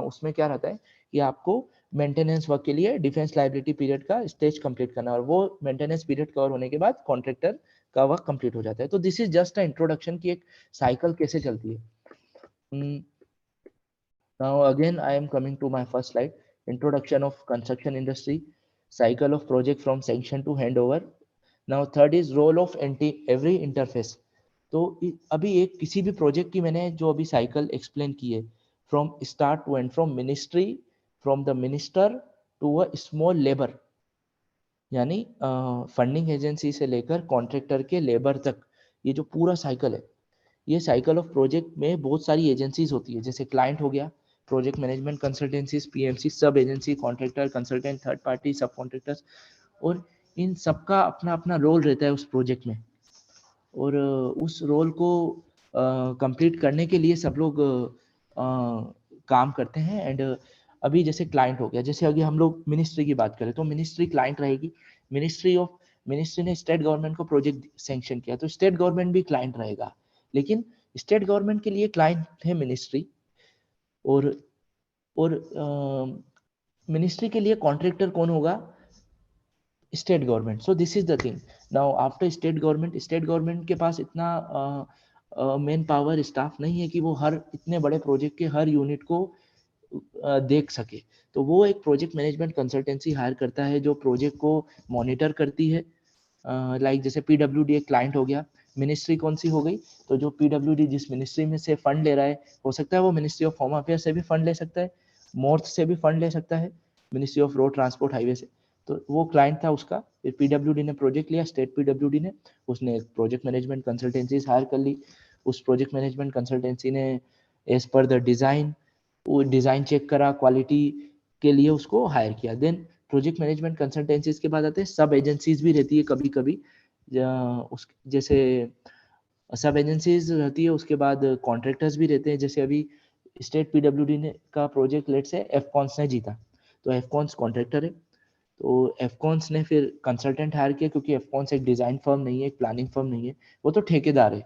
उसमें क्या रहता है कि आपको मेंटेनेंस वर्क के लिए डिफेंस लायबिलिटी पीरियड का स्टेज कंप्लीट करना है, और वो मेंटेनेंस पीरियड कवर होने के बाद कॉन्ट्रैक्टर का वर्क कंप्लीट हो जाता है। तो this is just a introduction की एक साइकिल कैसे चलती है। Now again I am coming to my first slide, introduction of construction industry, cycle of project from sanction to handover. Now third is role of every interface. तो अभी एक किसी भी प्रोजेक्ट की मैंने जो अभी साइकिल एक्सप्लेन की है, from start to end, from ministry, from the minister to a small labour, यानी फंडिंग एजेंसी से लेकर कॉन्ट्रैक्टर के लेबर तक, ये जो पूरा साइकिल है, ये साइकिल ऑफ प्रोजेक्ट में बहुत सारी एजेंसीज होती है। जैसे क्लाइंट हो गया, project management consultancies, PMC, sub agency, contractor, consultant, third party, सब कॉन्ट्रैक्टर्स, और इन सबका अपना अपना रोल रहता है उस प्रोजेक्ट में। और उस रोल को कंप्लीट करने के लिए सब लोग काम करते हैं। एंड अभी जैसे क्लाइंट हो गया, जैसे अभी हम लोग मिनिस्ट्री की बात करें तो मिनिस्ट्री क्लाइंट रहेगी। मिनिस्ट्री ने स्टेट गवर्नमेंट को प्रोजेक्ट सैंक्शन किया तो स्टेट गवर्नमेंट भी क्लाइंट रहेगा, लेकिन स्टेट गवर्नमेंट के लिए क्लाइंट है मिनिस्ट्री, और मिनिस्ट्री के लिए कॉन्ट्रैक्टर कौन होगा? State government. So this is the thing. Now after state government के पास इतना मेन पावर स्टाफ नहीं है कि वो हर इतने बड़े प्रोजेक्ट के हर यूनिट को देख सके। तो वो एक प्रोजेक्ट मैनेजमेंट कंसल्टेंसी हायर करता है जो प्रोजेक्ट को मॉनिटर करती है। लाइक जैसे पीडब्ल्यूडी एक क्लाइंट हो गया, मिनिस्ट्री कौन सी हो गई? तो जो पीडब्ल्यूडी जिस मिनिस्ट्री में से फंड ले रहा है, हो सकता है वो मिनिस्ट्री ऑफ होम अफेयर से भी फंड ले सकता है, मोर्थ से भी फंड ले सकता है, ministry of road transport highway से। तो वो क्लाइंट था उसका, फिर पीडब्ल्यूडी ने प्रोजेक्ट लिया, स्टेट पीडब्ल्यूडी ने, उसने प्रोजेक्ट मैनेजमेंट कंसल्टेंसी हायर कर ली। उस प्रोजेक्ट मैनेजमेंट कंसल्टेंसी ने एज पर द डिजाइन, वो डिजाइन चेक करा, क्वालिटी के लिए उसको हायर किया। देन प्रोजेक्ट मैनेजमेंट कंसल्टेंसीज के बाद आते हैं सब एजेंसीज भी रहती है कभी कभी, उस जैसे सब एजेंसीज रहती है। उसके बाद कॉन्ट्रैक्टर्स भी रहते हैं। जैसे अभी स्टेट पीडब्ल्यूडी ने का प्रोजेक्ट लेट से एफकॉन्स ने जीता, तो एफकॉन्स कॉन्ट्रैक्टर है, तो एफकॉन्स ने फिर कंसल्टेंट हायर किया, क्योंकि एफकॉन्स एक डिजाइन फर्म नहीं है, एक प्लानिंग फर्म नहीं है, वो तो ठेकेदार है,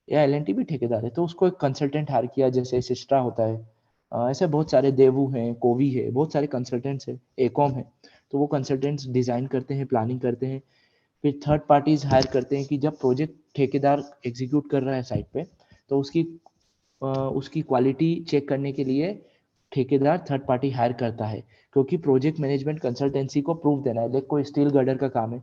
या एलएनटी भी ठेकेदार है, तो उसको एक कंसल्टेंट हायर किया, जैसे सिस्ट्रा होता है। ऐसे बहुत सारे देवू हैं, कोवी है, बहुत सारे कंसल्टेंट्स है, एकॉम है। तो वो कंसल्टेंट्स डिजाइन करते हैं, प्लानिंग करते हैं। फिर थर्ड पार्टीज हायर करते हैं कि जब प्रोजेक्ट ठेकेदार एग्जीक्यूट कर रहा है साइट पे, तो उसकी क्वालिटी चेक करने के लिए ठेकेदार थर्ड पार्टी हायर करता है, क्योंकि प्रोजेक्ट मैनेजमेंट कंसल्टेंसी को प्रूफ देना है। लाइक कोई स्टील गर्डर का काम है,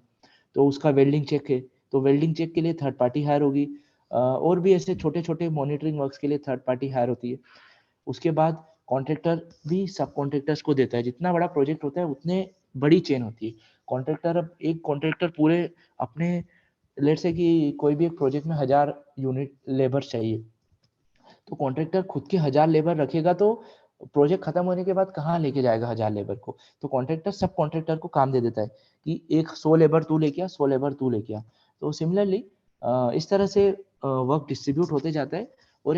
तो उसका वेल्डिंग चेक है, तो वेल्डिंग चेक के लिए थर्ड पार्टी हायर होगी। और भी ऐसे छोटे छोटे मॉनिटरिंग वर्क्स के लिए थर्ड पार्टी हायर होती है। उसके बाद कॉन्ट्रैक्टर भी सब कॉन्ट्रैक्टर्स को देता है। जितना बड़ा प्रोजेक्ट होता है उतने बड़ी चेन होती है। कॉन्ट्रैक्टर, अब एक कॉन्ट्रैक्टर पूरे अपने, लेट से कि कोई भी एक प्रोजेक्ट में 1000 यूनिट लेबर चाहिए, तो कॉन्ट्रैक्टर खुद के 1000 लेबर रखेगा तो प्रोजेक्ट खत्म होने के बाद कहाँ लेके जाएगा 1000 लेबर को? तो कॉन्ट्रैक्टर सब कॉन्ट्रैक्टर को काम दे देता है कि एक 100 लेबर तू लेके आ, 100 लेबर तू लेके आ। तो सिमिलरली इस तरह से वर्क डिस्ट्रीब्यूट होते जाता है, और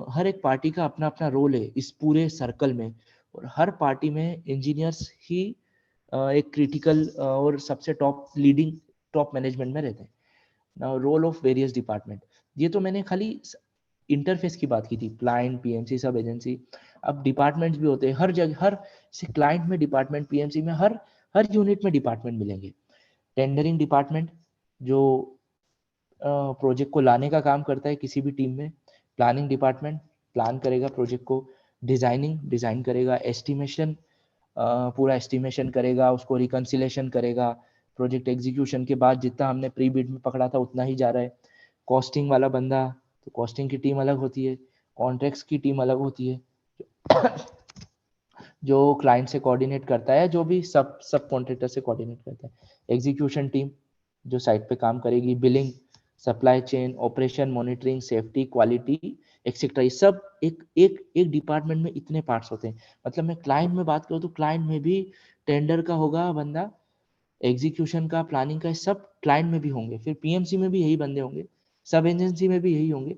हर एक पार्टी का अपना अपना रोल है इस पूरे सर्कल में, और हर पार्टी में इंजीनियर्स ही एक क्रिटिकल और सबसे टॉप मैनेजमेंट में रहते हैं। Now role of various department, ये तो मैंने खाली इंटरफेस की बात की थी, क्लाइंट, पीएमसी, सब एजेंसी। अब डिपार्टमेंट्स भी होते हैं हर जगह, हर से क्लाइंट में डिपार्टमेंट, पीएमसी में हर हर यूनिट में डिपार्टमेंट मिलेंगे। टेंडरिंग डिपार्टमेंट जो प्रोजेक्ट को लाने का काम करता है किसी भी टीम में। प्लानिंग डिपार्टमेंट प्लान करेगा प्रोजेक्ट को। डिजाइन करेगा। एस्टिमेशन पूरा एस्टिमेशन करेगा, उसको रिकंसिलेशन करेगा। प्रोजेक्ट एग्जीक्यूशन के बाद जितना हमने प्री बिड में पकड़ा था उतना ही जा रहा है। कॉस्टिंग वाला बंदा, तो कॉस्टिंग की टीम अलग होती है, कॉन्ट्रैक्ट्स की टीम अलग होती है जो क्लाइंट से कोऑर्डिनेट करता है, जो भी सब कॉन्ट्रैक्टर से कोऑर्डिनेट करता है। एग्जीक्यूशन टीम जो साइट पे काम करेगी। Billing, supply chain, operation, monitoring, safety, quality, etcetera, ये सब एक एक एक डिपार्टमेंट में इतने पार्ट्स होते हैं। मतलब मैं क्लाइंट में बात करूँ तो क्लाइंट में भी टेंडर का होगा बंदा, एग्जीक्यूशन का, प्लानिंग का, सब क्लाइंट में भी होंगे। फिर पीएमसी में भी यही बंदे होंगे, सब एजेंसी में भी यही होंगे।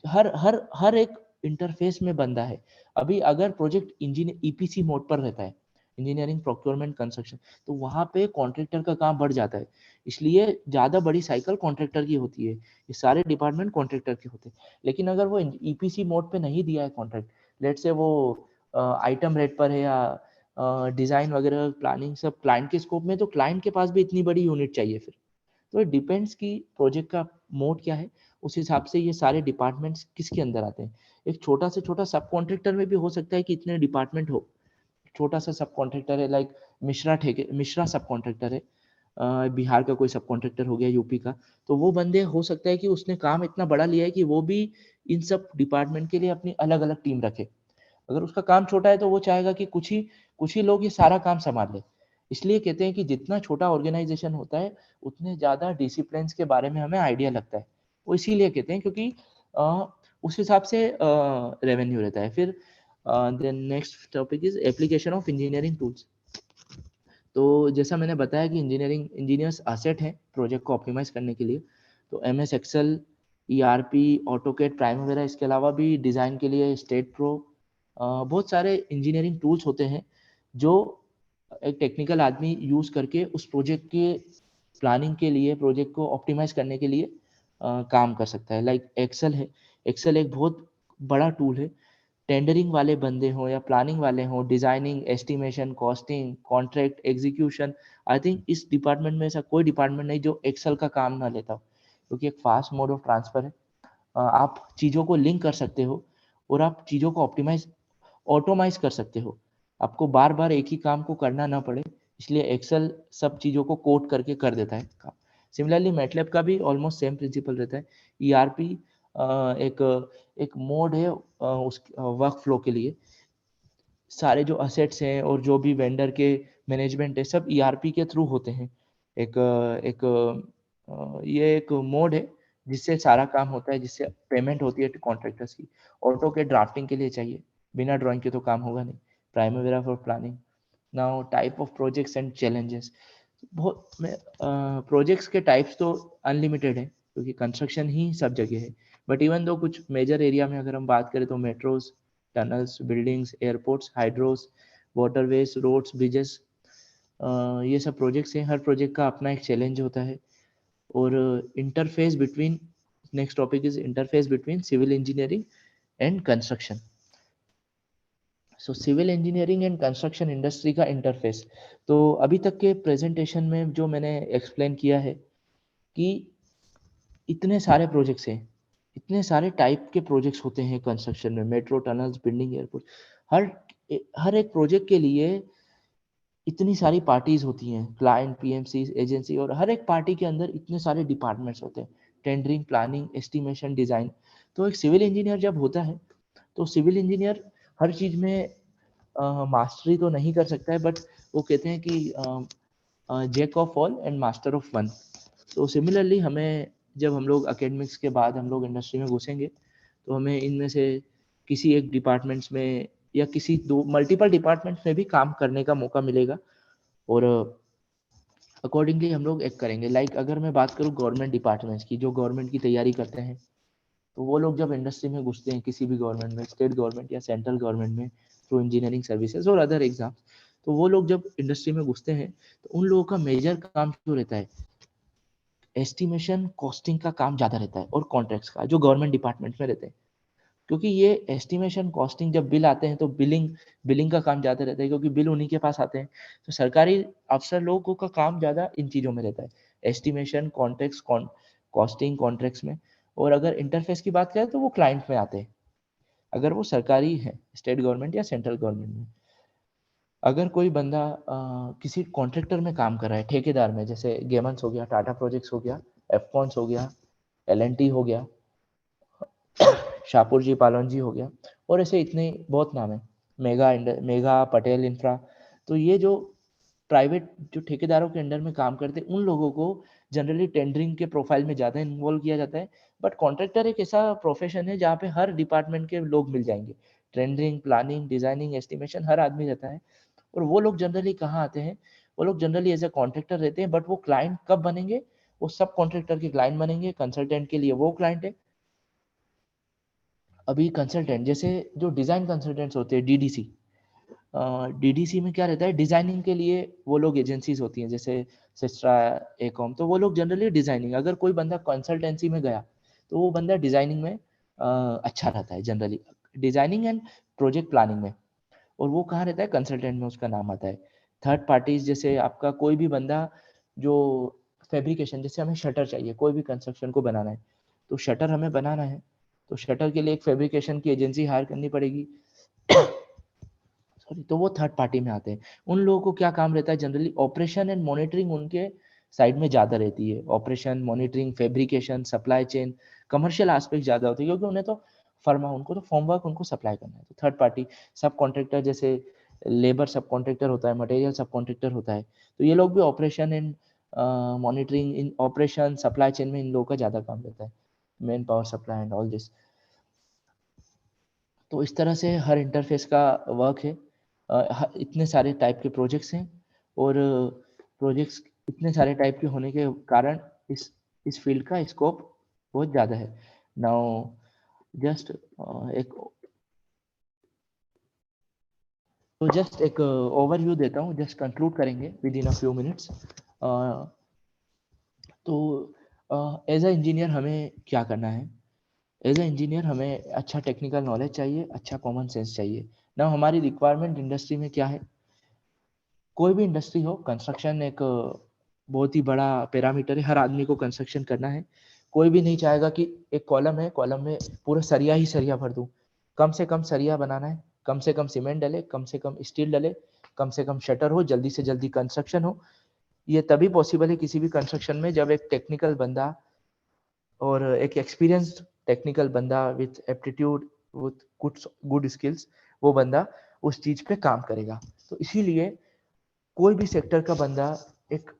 हर हर हर एक इंटरफेस में बंदा है। अभी अगर प्रोजेक्ट इंजीनियर ईपीसी मोड पर रहता है, इंजीनियरिंग प्रोक्योरमेंट कंस्ट्रक्शन, तो वहाँ पे कॉन्ट्रैक्टर का काम बढ़ जाता है, इसलिए ज़्यादा बड़ी साइकिल कॉन्ट्रैक्टर की होती है, ये सारे डिपार्टमेंट कॉन्ट्रैक्टर के होते हैं। लेकिन अगर वो ईपीसी मोड पे नहीं दिया है कॉन्ट्रैक्ट, लेट से वो आइटम रेट पर है या डिज़ाइन वगैरह प्लानिंग सब क्लाइंट के स्कोप में, तो क्लाइंट के पास भी इतनी बड़ी यूनिट चाहिए फिर। तो इट डिपेंड्स कि प्रोजेक्ट का मोड क्या है, उस हिसाब से ये सारे डिपार्टमेंट्स किसके अंदर आते हैं। एक छोटा से छोटा सब कॉन्ट्रैक्टर में भी हो सकता है कि इतने डिपार्टमेंट हो। छोटा सा सब कॉन्ट्रैक्टर है, लाइक मिश्रा सब कॉन्ट्रैक्टर है, बिहार का कोई सब कॉन्ट्रैक्टर हो गया, यूपी का, तो वो बंदे हो सकता है कि उसने काम इतना बड़ा लिया है कि वो भी इन सब डिपार्टमेंट के लिए अपनी अलग अलग टीम रखे। अगर उसका काम छोटा है तो वो चाहेगा कि कुछ ही लोग ये सारा काम संभाल ले। इसलिए कहते हैं कि जितना छोटा ऑर्गेनाइजेशन होता है, उतने ज़्यादा डिसिप्लिन के बारे में हमें आइडिया लगता है। वो इसीलिए कहते हैं क्योंकि अ, उस हिसाब से रेवेन्यू रहता है। फिर then next topic is application of engineering tools. तो जैसा मैंने बताया कि इंजीनियर्स असेट हैं प्रोजेक्ट को ऑप्टिमाइज करने के लिए। तो M S Excel, ERP, AutoCAD, Primavera, इसके अलावा भी डिज़ाइन के लिए स्टेट प्रो, बहुत सारे इंजीनियरिंग टूल्स होते हैं जो एक टेक्निकल आदमी यूज़ करके उस प्रोजेक्ट के प्लानिंग के लिए, प्रोजेक्ट को ऑप्टिमाइज करने के लिए काम कर सकता है। लाइक एक्सेल है, एक्सेल एक बहुत बड़ा टूल है। टेंडरिंग वाले बंदे हों या प्लानिंग वाले हों, designing, estimation, costing, contract, execution, I think इस डिपार्टमेंट में ऐसा कोई डिपार्टमेंट नहीं जो एक्सेल का काम ना लेता हो, क्योंकि एक फास्ट मोड ऑफ ट्रांसफर है। आप चीज़ों को लिंक कर सकते हो और आप चीज़ों को ऑटोमाइज कर सकते हो। आपको बार बार एक ही काम को करना ना पड़े, इसलिए एक्सेल सब चीज़ों को कोड करके कर देता है काम। सिमिलरली मैटलैब का भी ऑलमोस्ट सेम प्रिंसिपल रहता है। ERP एक एक मोड है उस वर्क फ्लो के लिए। सारे जो असेट्स हैं और जो भी वेंडर के मैनेजमेंट है, सब ERP के थ्रू होते हैं। एक एक ये एक मोड है जिससे सारा काम होता है, जिससे पेमेंट होती है कॉन्ट्रैक्टर्स की। ऑटो के ड्राफ्टिंग के लिए चाहिए, बिना ड्राइंग के तो काम होगा नहीं। Primavera for planning. Now type of projects and challenges. बहुत में प्रोजेक्ट्स के टाइप्स तो अनलिमिटेड है, क्योंकि कंस्ट्रक्शन ही सब जगह है। बट इवन दो कुछ मेजर एरिया में अगर हम बात करें तो metros, tunnels, buildings, airports, hydros, waterways, roads, bridges, ये सब प्रोजेक्ट्स हैं। हर प्रोजेक्ट का अपना एक चैलेंज होता है। और interface between, next topic is interface between civil engineering and construction. So civil engineering and construction industry का इंटरफेस। तो अभी तक के प्रेजेंटेशन में जो मैंने एक्सप्लेन किया है कि इतने सारे प्रोजेक्ट्स हैं, इतने सारे टाइप के प्रोजेक्ट्स होते हैं कंस्ट्रक्शन में, मेट्रो, टनल्स, बिल्डिंग, एयरपोर्ट। हर हर एक प्रोजेक्ट के लिए इतनी सारी पार्टीज होती हैं, क्लाइंट, PMC, एजेंसी, और हर एक पार्टी के अंदर इतने सारे डिपार्टमेंट्स होते हैं, टेंडरिंग, प्लानिंग, एस्टिमेशन, डिजाइन। तो एक सिविल इंजीनियर जब होता है, तो सिविल इंजीनियर हर चीज में मास्टरी तो नहीं कर सकता है, बट वो कहते हैं कि jack of all and master of one. तो सिमिलरली हमें, जब हम लोग एकेडमिक्स के बाद हम लोग इंडस्ट्री में घुसेंगे, तो हमें इनमें से किसी एक डिपार्टमेंट्स में या किसी दो मल्टीपल डिपार्टमेंट्स में भी काम करने का मौका मिलेगा। और अकॉर्डिंगली हम लोग एक करेंगे। लाइक अगर मैं बात करूँ गवर्नमेंट डिपार्टमेंट्स की, जो गवर्नमेंट की तैयारी करते हैं, तो वो लोग जब इंडस्ट्री में घुसते हैं, किसी भी गवर्नमेंट में, स्टेट गवर्नमेंट या सेंट्रल गवर्नमेंट में, थ्रू इंजीनियरिंग सर्विसेज और अदर एग्जाम्स, तो वो लोग जब इंडस्ट्री में घुसते हैं, तो उन लोगों का मेजर काम जो रहता है, एस्टिमेशन, कॉस्टिंग का काम ज़्यादा रहता है, और कॉन्ट्रैक्ट्स का, जो गवर्नमेंट डिपार्टमेंट में रहते हैं। क्योंकि ये एस्टिमेशन, कॉस्टिंग, जब बिल आते हैं तो बिलिंग बिलिंग का काम ज़्यादा रहता है, क्योंकि बिल उन्हीं के पास आते हैं। तो सरकारी अफसर लोगों का काम ज़्यादा इन चीज़ों में रहता है, एस्टिमेशन, कॉन्ट्रैक्ट्स, कॉस्टिंग, कॉन्ट्रैक्ट्स में। और अगर इंटरफेस की बात करें तो वो क्लाइंट में आते हैं, अगर वो सरकारी है, स्टेट गवर्नमेंट या सेंट्रल गवर्नमेंट में। अगर कोई बंदा किसी कॉन्ट्रैक्टर में काम कर रहा है, ठेकेदार में, जैसे गेमन्स हो गया, टाटा प्रोजेक्ट्स हो गया, एफकॉन्स हो गया, L&T हो गया, शाहपुर जी, पालन जी हो गया, और ऐसे इतने बहुत नाम है, मेगा, पटेल इंफ्रा। तो ये जो प्राइवेट, जो ठेकेदारों के अंडर में काम करते हैं, उन लोगों को जनरली टेंडरिंग के प्रोफाइल में ज़्यादा इन्वॉल्व किया जाता है। बट कॉन्ट्रैक्टर एक ऐसा प्रोफेशन है जहाँ पे हर डिपार्टमेंट के लोग मिल जाएंगे, टेंडरिंग, प्लानिंग, डिजाइनिंग, एस्टिमेशन, हर आदमी रहता है। और वो लोग जनरली कहाँ आते हैं, वो लोग जनरली एज ए कॉन्ट्रैक्टर रहते हैं, बट वो क्लाइंट कब बनेंगे, वो सब कॉन्ट्रैक्टर के क्लाइंट बनेंगे, कंसल्टेंट के लिए वो क्लाइंट है। अभी कंसल्टेंट जैसे जो डिजाइन कंसल्टेंट्स होते हैं डीडीसी, डीडीसी में क्या रहता है, डिजाइनिंग के लिए वो लोग एजेंसीज होती हैं जैसे सिस्ट्रा, एकॉम, तो वो लोग जनरली डिजाइनिंग, अगर कोई बंदा कंसल्टेंसी में गया तो वो बंदा डिजाइनिंग में अच्छा रहता है generally, designing and project planning में। और वो कहाँ रहता है, कंसल्टेंट में उसका नाम आता है। थर्ड पार्टीज जैसे आपका कोई भी बंदा जो फैब्रिकेशन, जैसे हमें शटर चाहिए, कोई भी कंस्ट्रक्शन को बनाना है तो शटर हमें बनाना है, तो शटर के लिए एक फैब्रिकेशन की एजेंसी हायर करनी पड़ेगी। सॉरी, तो वो थर्ड पार्टी में आते हैं। उन लोगों को क्या काम रहता है, जनरली ऑपरेशन एंड मॉनिटरिंग उनके साइड में ज़्यादा रहती है। Operation, monitoring, fabrication, supply chain, commercial aspect ज़्यादा होते हैं, क्योंकि उन्हें तो फर्मा, उनको तो फॉर्म वर्क उनको सप्लाई करना है। तो थर्ड पार्टी सब कॉन्ट्रैक्टर, जैसे लेबर सब कॉन्ट्रैक्टर होता है, मटेरियल सब कॉन्ट्रैक्टर होता है, तो ये लोग भी operation and monitoring, in operation supply chain में इन लोगों का ज़्यादा काम रहता है, man power supply and all this. तो इस तरह से हर इंटरफेस का वर्क है। इतने सारे टाइप के प्रोजेक्ट्स हैं, और प्रोजेक्ट्स इतने सारे टाइप के होने के कारण इस फील्ड का स्कोप बहुत ज़्यादा है। नाउ जस्ट एक ओवरव्यू देता हूँ, जस्ट कंक्लूड करेंगे with in a few minutes. तो एज अ इंजीनियर हमें क्या करना है, एज अ इंजीनियर हमें अच्छा टेक्निकल नॉलेज चाहिए, अच्छा कॉमन सेंस चाहिए ना। हमारी रिक्वायरमेंट इंडस्ट्री में क्या है, कोई भी इंडस्ट्री हो, कंस्ट्रक्शन एक बहुत ही बड़ा पैरामीटर है, हर आदमी को कंस्ट्रक्शन करना है। कोई भी नहीं चाहेगा कि एक कॉलम है, कॉलम में पूरा सरिया ही सरिया भर दूं। कम से कम सरिया बनाना है, कम से कम सीमेंट डले, कम से कम स्टील डले, कम से कम शटर हो, जल्दी से जल्दी कंस्ट्रक्शन हो। ये तभी पॉसिबल है किसी भी कंस्ट्रक्शन में जब एक टेक्निकल बंदा और एक एक्सपीरियंस्ड टेक्निकल बंदा with aptitude, with good skills, वो बंदा उस चीज पे काम करेगा। तो इसीलिए कोई भी सेक्टर का बंदा एक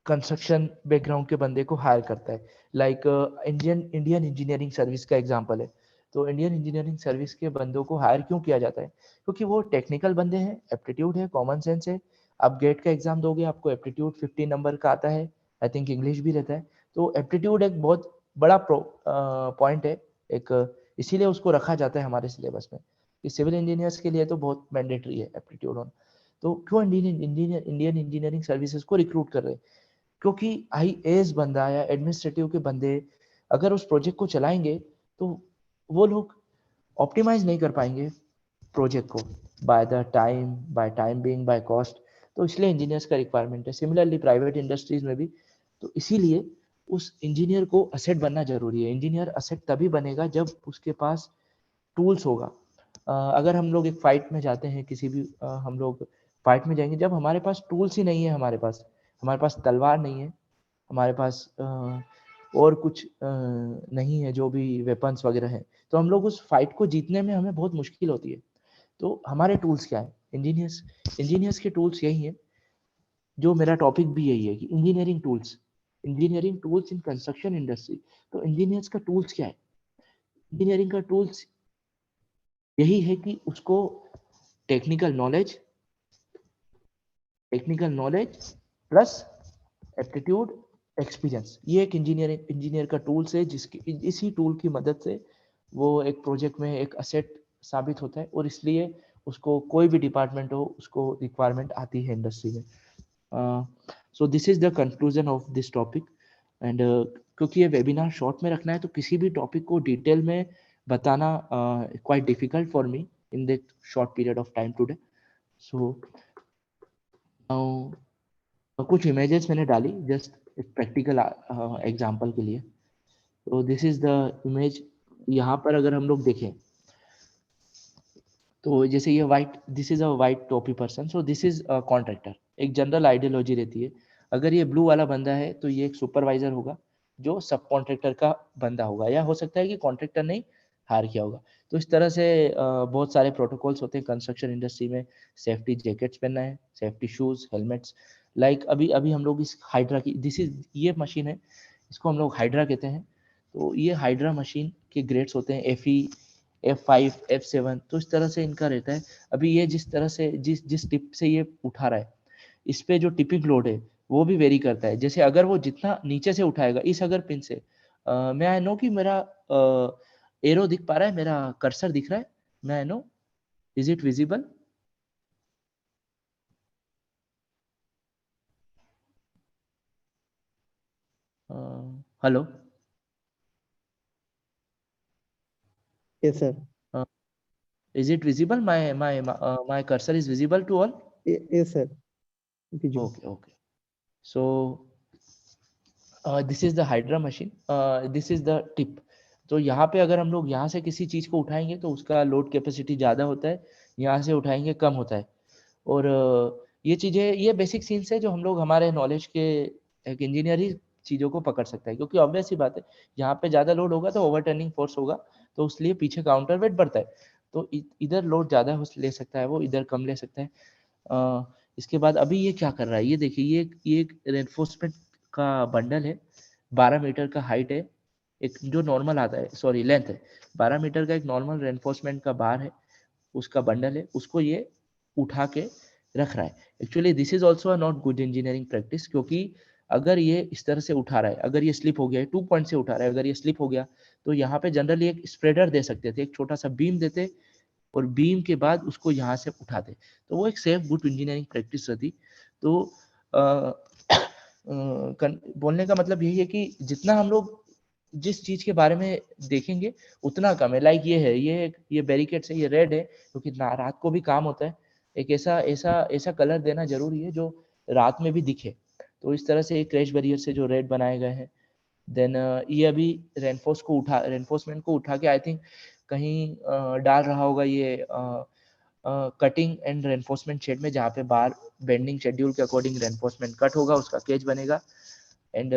कंस्ट्रक्शन बैकग्राउंड के बंदे को हायर करता है। लाइक इंडियन इंजीनियरिंग सर्विस का एग्जांपल है। तो इंडियन इंजीनियरिंग सर्विस के बंदों को हायर क्यों किया जाता है, क्योंकि वो टेक्निकल बंदे हैं, एप्टीट्यूड है, कॉमन सेंस है। आप गेट का एग्जाम दोगे, आपको एप्टीट्यूड 50 नंबर का आता है, आई थिंक इंग्लिश भी रहता है। तो एप्टीट्यूड एक बहुत बड़ा पॉइंट है एक, इसीलिए उसको रखा जाता है हमारे सिलेबस में कि सिविल इंजीनियर्स के लिए तो बहुत मैंडेटरी है एप्टीट्यूड होना। तो क्यों इंडियन इंजीनियरिंग सर्विसेज को रिक्रूट कर रहे हैं, क्योंकि आईएएस बंदा या एडमिनिस्ट्रेटिव के बंदे अगर उस प्रोजेक्ट को चलाएंगे तो वो लोग ऑप्टिमाइज नहीं कर पाएंगे प्रोजेक्ट को, by time being, by cost. तो इसलिए इंजीनियर्स का रिक्वायरमेंट है। सिमिलरली प्राइवेट इंडस्ट्रीज में भी, तो इसीलिए उस इंजीनियर को असेट बनना जरूरी है। इंजीनियर असेट तभी बनेगा जब उसके पास टूल्स होगा। अगर हम लोग एक फाइट में जाते हैं, किसी भी हम लोग फाइट में जाएंगे, जब हमारे पास टूल्स ही नहीं है, हमारे पास तलवार नहीं है, हमारे पास और कुछ नहीं है, जो भी वेपन्स वगैरह है, तो हम लोग उस फाइट को जीतने में हमें बहुत मुश्किल होती है। तो हमारे टूल्स क्या है, इंजीनियर्स के टूल्स यही है, जो मेरा टॉपिक भी यही है कि engineering tools in construction industry. तो इंजीनियर्स का टूल्स क्या है, इंजीनियरिंग का टूल्स यही है कि उसको technical knowledge plus aptitude, experience, ये एक इंजीनियर का टूल्स है, जिसकी इसी टूल की मदद से वो एक प्रोजेक्ट में एक असेट साबित होता है, और इसलिए उसको कोई भी डिपार्टमेंट हो उसको रिक्वायरमेंट आती है इंडस्ट्री में। सो this is the conclusion of this topic. And क्योंकि ये वेबिनार शॉर्ट में रखना है, तो किसी भी टॉपिक को डिटेल में बताना quite difficult for me in that short period of time today. So कुछ इमेजेस मैंने डाली जस्ट एक प्रैक्टिकल एग्जांपल के लिए। तो दिस इज द इमेज। यहाँ पर अगर हम लोग देखें तो जैसे ये white, this is a white topi person, so this is a contractor. एक जनरल आइडियोलॉजी रहती है, अगर ये ब्लू वाला बंदा है तो ये एक सुपरवाइजर होगा जो सब कॉन्ट्रैक्टर का बंदा होगा, या हो सकता है कि कॉन्ट्रैक्टर ने हायर किया होगा। तो इस तरह से बहुत सारे प्रोटोकॉल्स होते हैं कंस्ट्रक्शन इंडस्ट्री में। सेफ्टी जैकेट्स पहनना है, सेफ्टी शूज, हेलमेट्स। लाइक अभी अभी हम लोग इस हाइड्रा की, दिस इज, ये मशीन है, इसको हम लोग हाइड्रा कहते हैं। तो ये हाइड्रा मशीन के ग्रेड्स होते हैं, FE, F5, F7, तो इस तरह से इनका रहता है। अभी ये जिस तरह से जिस जिस टिप से ये उठा रहा है, इस पे जो टिपिंग लोड है वो भी वेरी करता है। जैसे अगर वो जितना नीचे से उठाएगा इस अगर पिन से, मैं आई नो कि मेरा एरो दिख पा रहा है, मेरा कर्सर दिख रहा है, मैं I know, is it visible? Hello, Yes, sir. is it visible? My cursor is visible to all? Yes, sir. Visual. Okay. So this is the Hydra machine. This is the tip. तो यहाँ पे अगर हम लोग यहाँ से किसी चीज को उठाएंगे तो उसका लोड कैपेसिटी ज्यादा होता है, यहाँ से उठाएंगे कम होता है। और ये चीजें, ये बेसिक सीन्स है जो हम लोग हमारे नॉलेज के एक इंजीनियरिंग चीजों को पकड़ सकता है, क्योंकि ऑब्वियस सी बात है यहाँ पे ज्यादा लोड होगा तो ओवरटर्निंग फोर्स होगा, तो इसलिए पीछे काउंटर वेट बढ़ता है। तो इधर लोड ज्यादा ले सकता है वो, इधर कम ले सकता है। इसके बाद अभी ये क्या कर रहा है, ये देखिए, ये एक रेनफोर्समेंट का बंडल है, 12 मीटर का हाइट है, एक जो नॉर्मल आता है, सॉरी लेंथ है, 12 मीटर का एक नॉर्मल रेनफोर्समेंट का बार है, उसका बंडल है, उसको ये उठा के रख रहा है। Actually this is also not good engineering practice, क्योंकि अगर ये इस तरह से उठा रहा है, अगर ये स्लिप हो गया है, 2 पॉइंट से उठा रहा है, अगर ये स्लिप हो गया तो यहाँ पे जनरली एक स्प्रेडर दे सकते थे, एक छोटा सा बीम देते और बीम के बाद उसको यहाँ से उठाते, तो वो एक सेफ गुड इंजीनियरिंग प्रैक्टिस रहती। तो बोलने का मतलब यही है कि जितना हम लोग जिस चीज के बारे में देखेंगे उतना कम है। लाइक ये है, ये बैरिकेड्स है, ये रेड है क्योंकि रात को भी काम होता है, एक ऐसा ऐसा ऐसा कलर देना जरूरी है जो रात में भी दिखे। तो इस तरह से एक क्रैश बैरियर से जो रेड बनाए गए हैं। देन ये अभी रेनफोर्समेंट को उठा के आई थिंक कहीं डाल रहा होगा ये कटिंग एंड रेनफोर्समेंट शेड में, जहाँ पे बार बेंडिंग शेड्यूल के अकॉर्डिंग रेनफोर्समेंट कट होगा, उसका केज बनेगा। एंड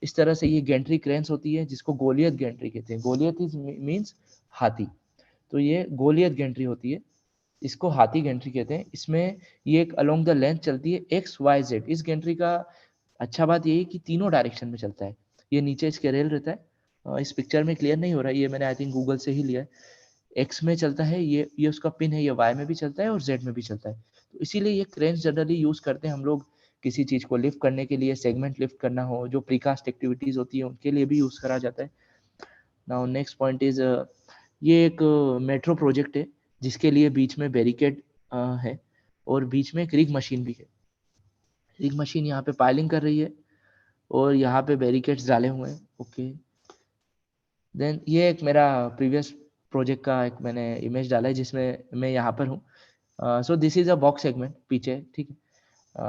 इस तरह से ये गेंट्री क्रेन्स होती है जिसको गोलियत गेंट्री कहते हैं। गोलियत इज मीन्स हाथी, तो ये गोलियत गेंट्री होती है, इसको हाथी गेंट्री कहते हैं। इसमें ये एक अलोंग द लेंथ चलती है एक्स वाई जेड। इस गेंट्री का अच्छा बात यही है कि तीनों डायरेक्शन में चलता है। ये नीचे इसके रेल रहता है, इस पिक्चर में क्लियर नहीं हो रहा है, ये मैंने आई थिंक गूगल से ही लिया है। एक्स में चलता है, ये उसका पिन है, ये वाई में भी चलता है और जेड में भी चलता है। तो इसीलिए ये क्रेन्स जनरली यूज करते हैं हम लोग किसी चीज को लिफ्ट करने के लिए, सेगमेंट लिफ्ट करना हो, जो प्रीकास्ट एक्टिविटीज होती है उनके लिए भी यूज करा जाता है। नाउ नेक्स्ट पॉइंट इज, ये एक मेट्रो प्रोजेक्ट है जिसके लिए बीच में बैरिकेड है और बीच में एक रिग मशीन भी है। रिग मशीन यहाँ पे पाइलिंग कर रही है और यहाँ पे बैरिकेड्स डाले हुए हैं। ओके, देन ये एक मेरा प्रीवियस प्रोजेक्ट का एक मैंने इमेज डाला है जिसमें मैं यहाँ पर हूँ। सो this is a box segment पीछे, ठीक है।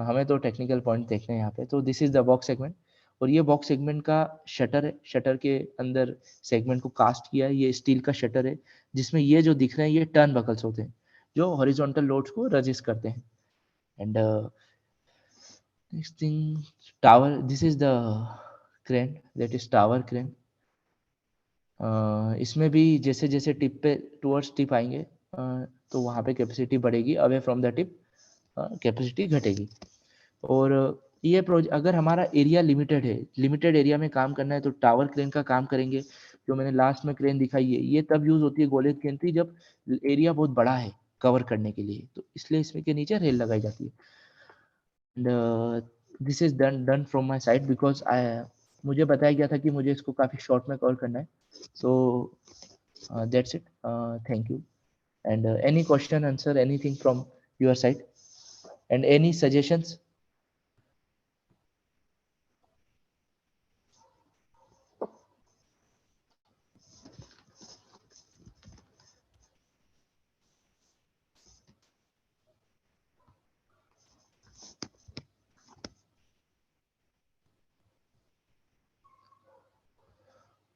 हमें तो टेक्निकल पॉइंट देखने हैं यहाँ पे। तो this is the box segment और ये बॉक्स सेगमेंट का शटर है, शटर के अंदर सेगमेंट को कास्ट किया है। ये स्टील का शटर है जिसमें ये जो दिख रहे हैं ये टर्न बकल्स होते हैं जो हॉरिजॉन्टल लोड्स को रजिस्ट करते हैं। And next thing, tower, this is the crane, that is tower crane. इसमें भी जैसे जैसे टिप पे टुवर्ड्स टिप आएंगे तो वहाँ पे कैपेसिटी बढ़ेगी, away from the tip capacity घटेगी। और ये प्रोजेक्ट अगर हमारा एरिया लिमिटेड है, लिमिटेड एरिया में काम करना है तो टावर क्रेन का काम करेंगे। जो मैंने लास्ट में क्रेन दिखाई है ये तब यूज होती है गोलियत क्रेन थी जब एरिया बहुत बड़ा है कवर करने के लिए, तो इसलिए इसमें के नीचे रेल लगाई जाती है। This is done from my side because I, मुझे बताया गया था कि मुझे इसको काफी शॉर्ट में कवर करना है। So that's it, thank you. And any question answer anything from your side and any suggestions?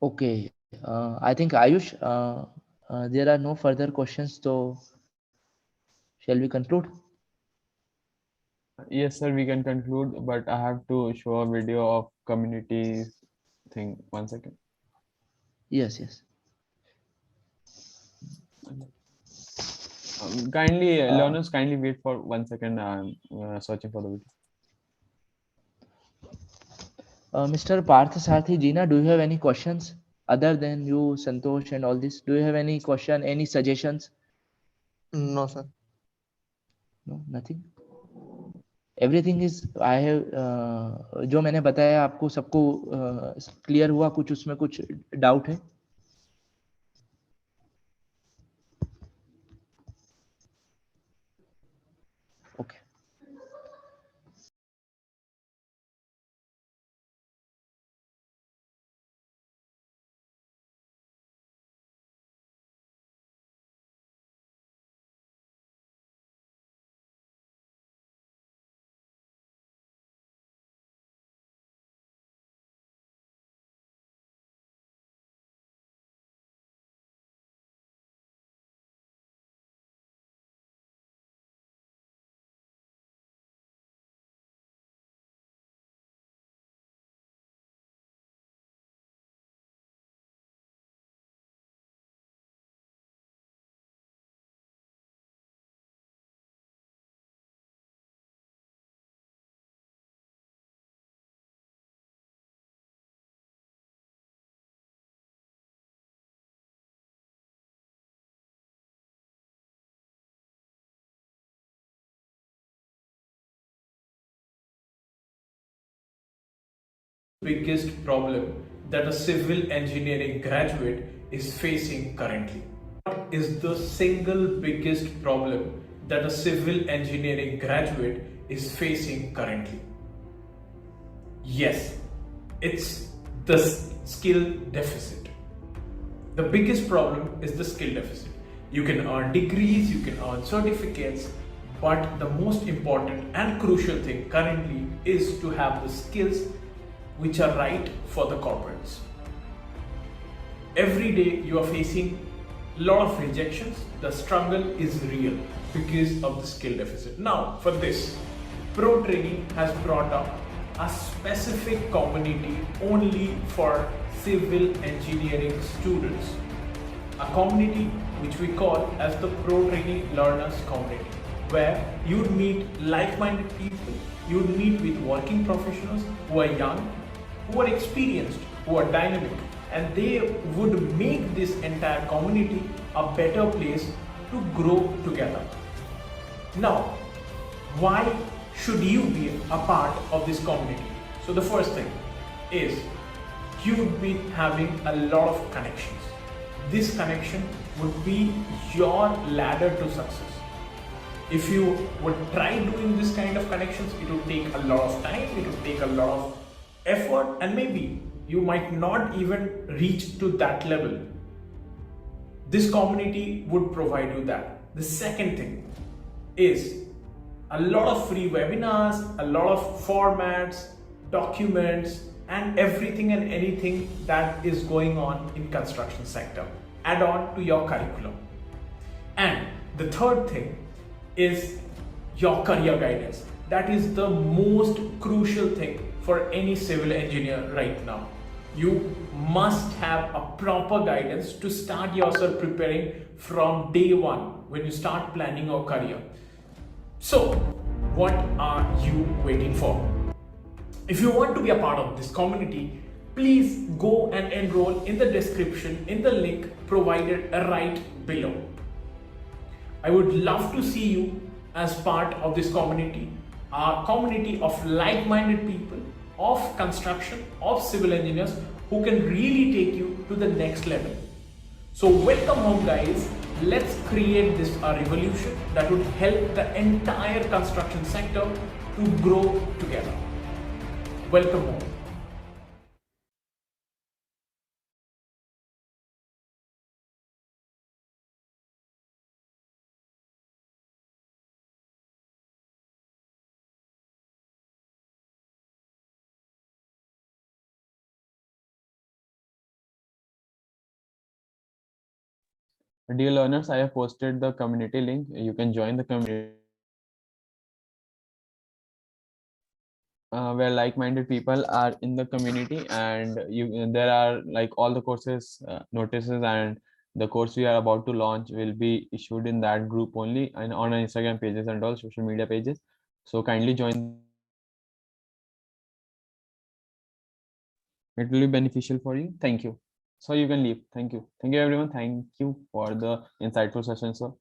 Okay, I think Ayush, there are no further questions, so shall we conclude? Yes, sir, we can conclude, but I have to show a video of community thing. 1 second. Yes, yes. Kindly, learners, kindly wait for 1 second. I'm searching for the video. Mr. Parth Sarthi Jina, do you have any questions other than you, Santosh, and all this? Do you have any question, any suggestions? No, sir. No, nothing. Everything is I have, जो मैंने बताया आपको सबको clear हुआ? कुछ उसमें कुछ doubt है? Okay Biggest problem that a civil engineering graduate is facing currently? What is the single biggest problem that a civil engineering graduate is facing currently? Yes, it's the skill deficit. The biggest problem is the skill deficit. You can earn degrees, you can earn certificates, but the most important and crucial thing currently is to have the skills which are right for the corporates. Every day you are facing a lot of rejections. The struggle is real because of the skill deficit. Now, for this, Pro Training has brought up a specific community only for civil engineering students. A community which we call as the Pro Training Learners Community, where you'd meet like-minded people, you'd meet with working professionals who are young, who are experienced, who are dynamic, and they would make this entire community a better place to grow together. Now, why should you be a part of this community? So the first thing is you would be having a lot of connections. This connection would be your ladder to success. If you would try doing this kind of connections, it would take a lot of time, it would take a lot of effort, and maybe you might not even reach to that level. This community would provide you that. The second thing is a lot of free webinars, a lot of formats, documents, and everything and anything that is going on in construction sector add on to your curriculum. And the third thing is your career guidance. That is the most crucial thing for any civil engineer right now. You must have a proper guidance to start yourself preparing from day one when you start planning your career. So, what are you waiting for? If you want to be a part of this community, please go and enroll in the description in the link provided right below. I would love to see you as part of this community, a community of like-minded people, of construction, of civil engineers who can really take you to the next level. So welcome home, guys. Let's create this a revolution that would help the entire construction sector to grow together. Welcome home. Dear learners, I have posted the community link. You can join the community where like-minded people are in the community, and there are like all the courses notices, and the course we are about to launch will be issued in that group only and on our Instagram pages and all social media pages. So kindly join. It will be beneficial for you. Thank you. So you can leave. Thank you. Thank you, everyone. Thank you for the insightful session, sir.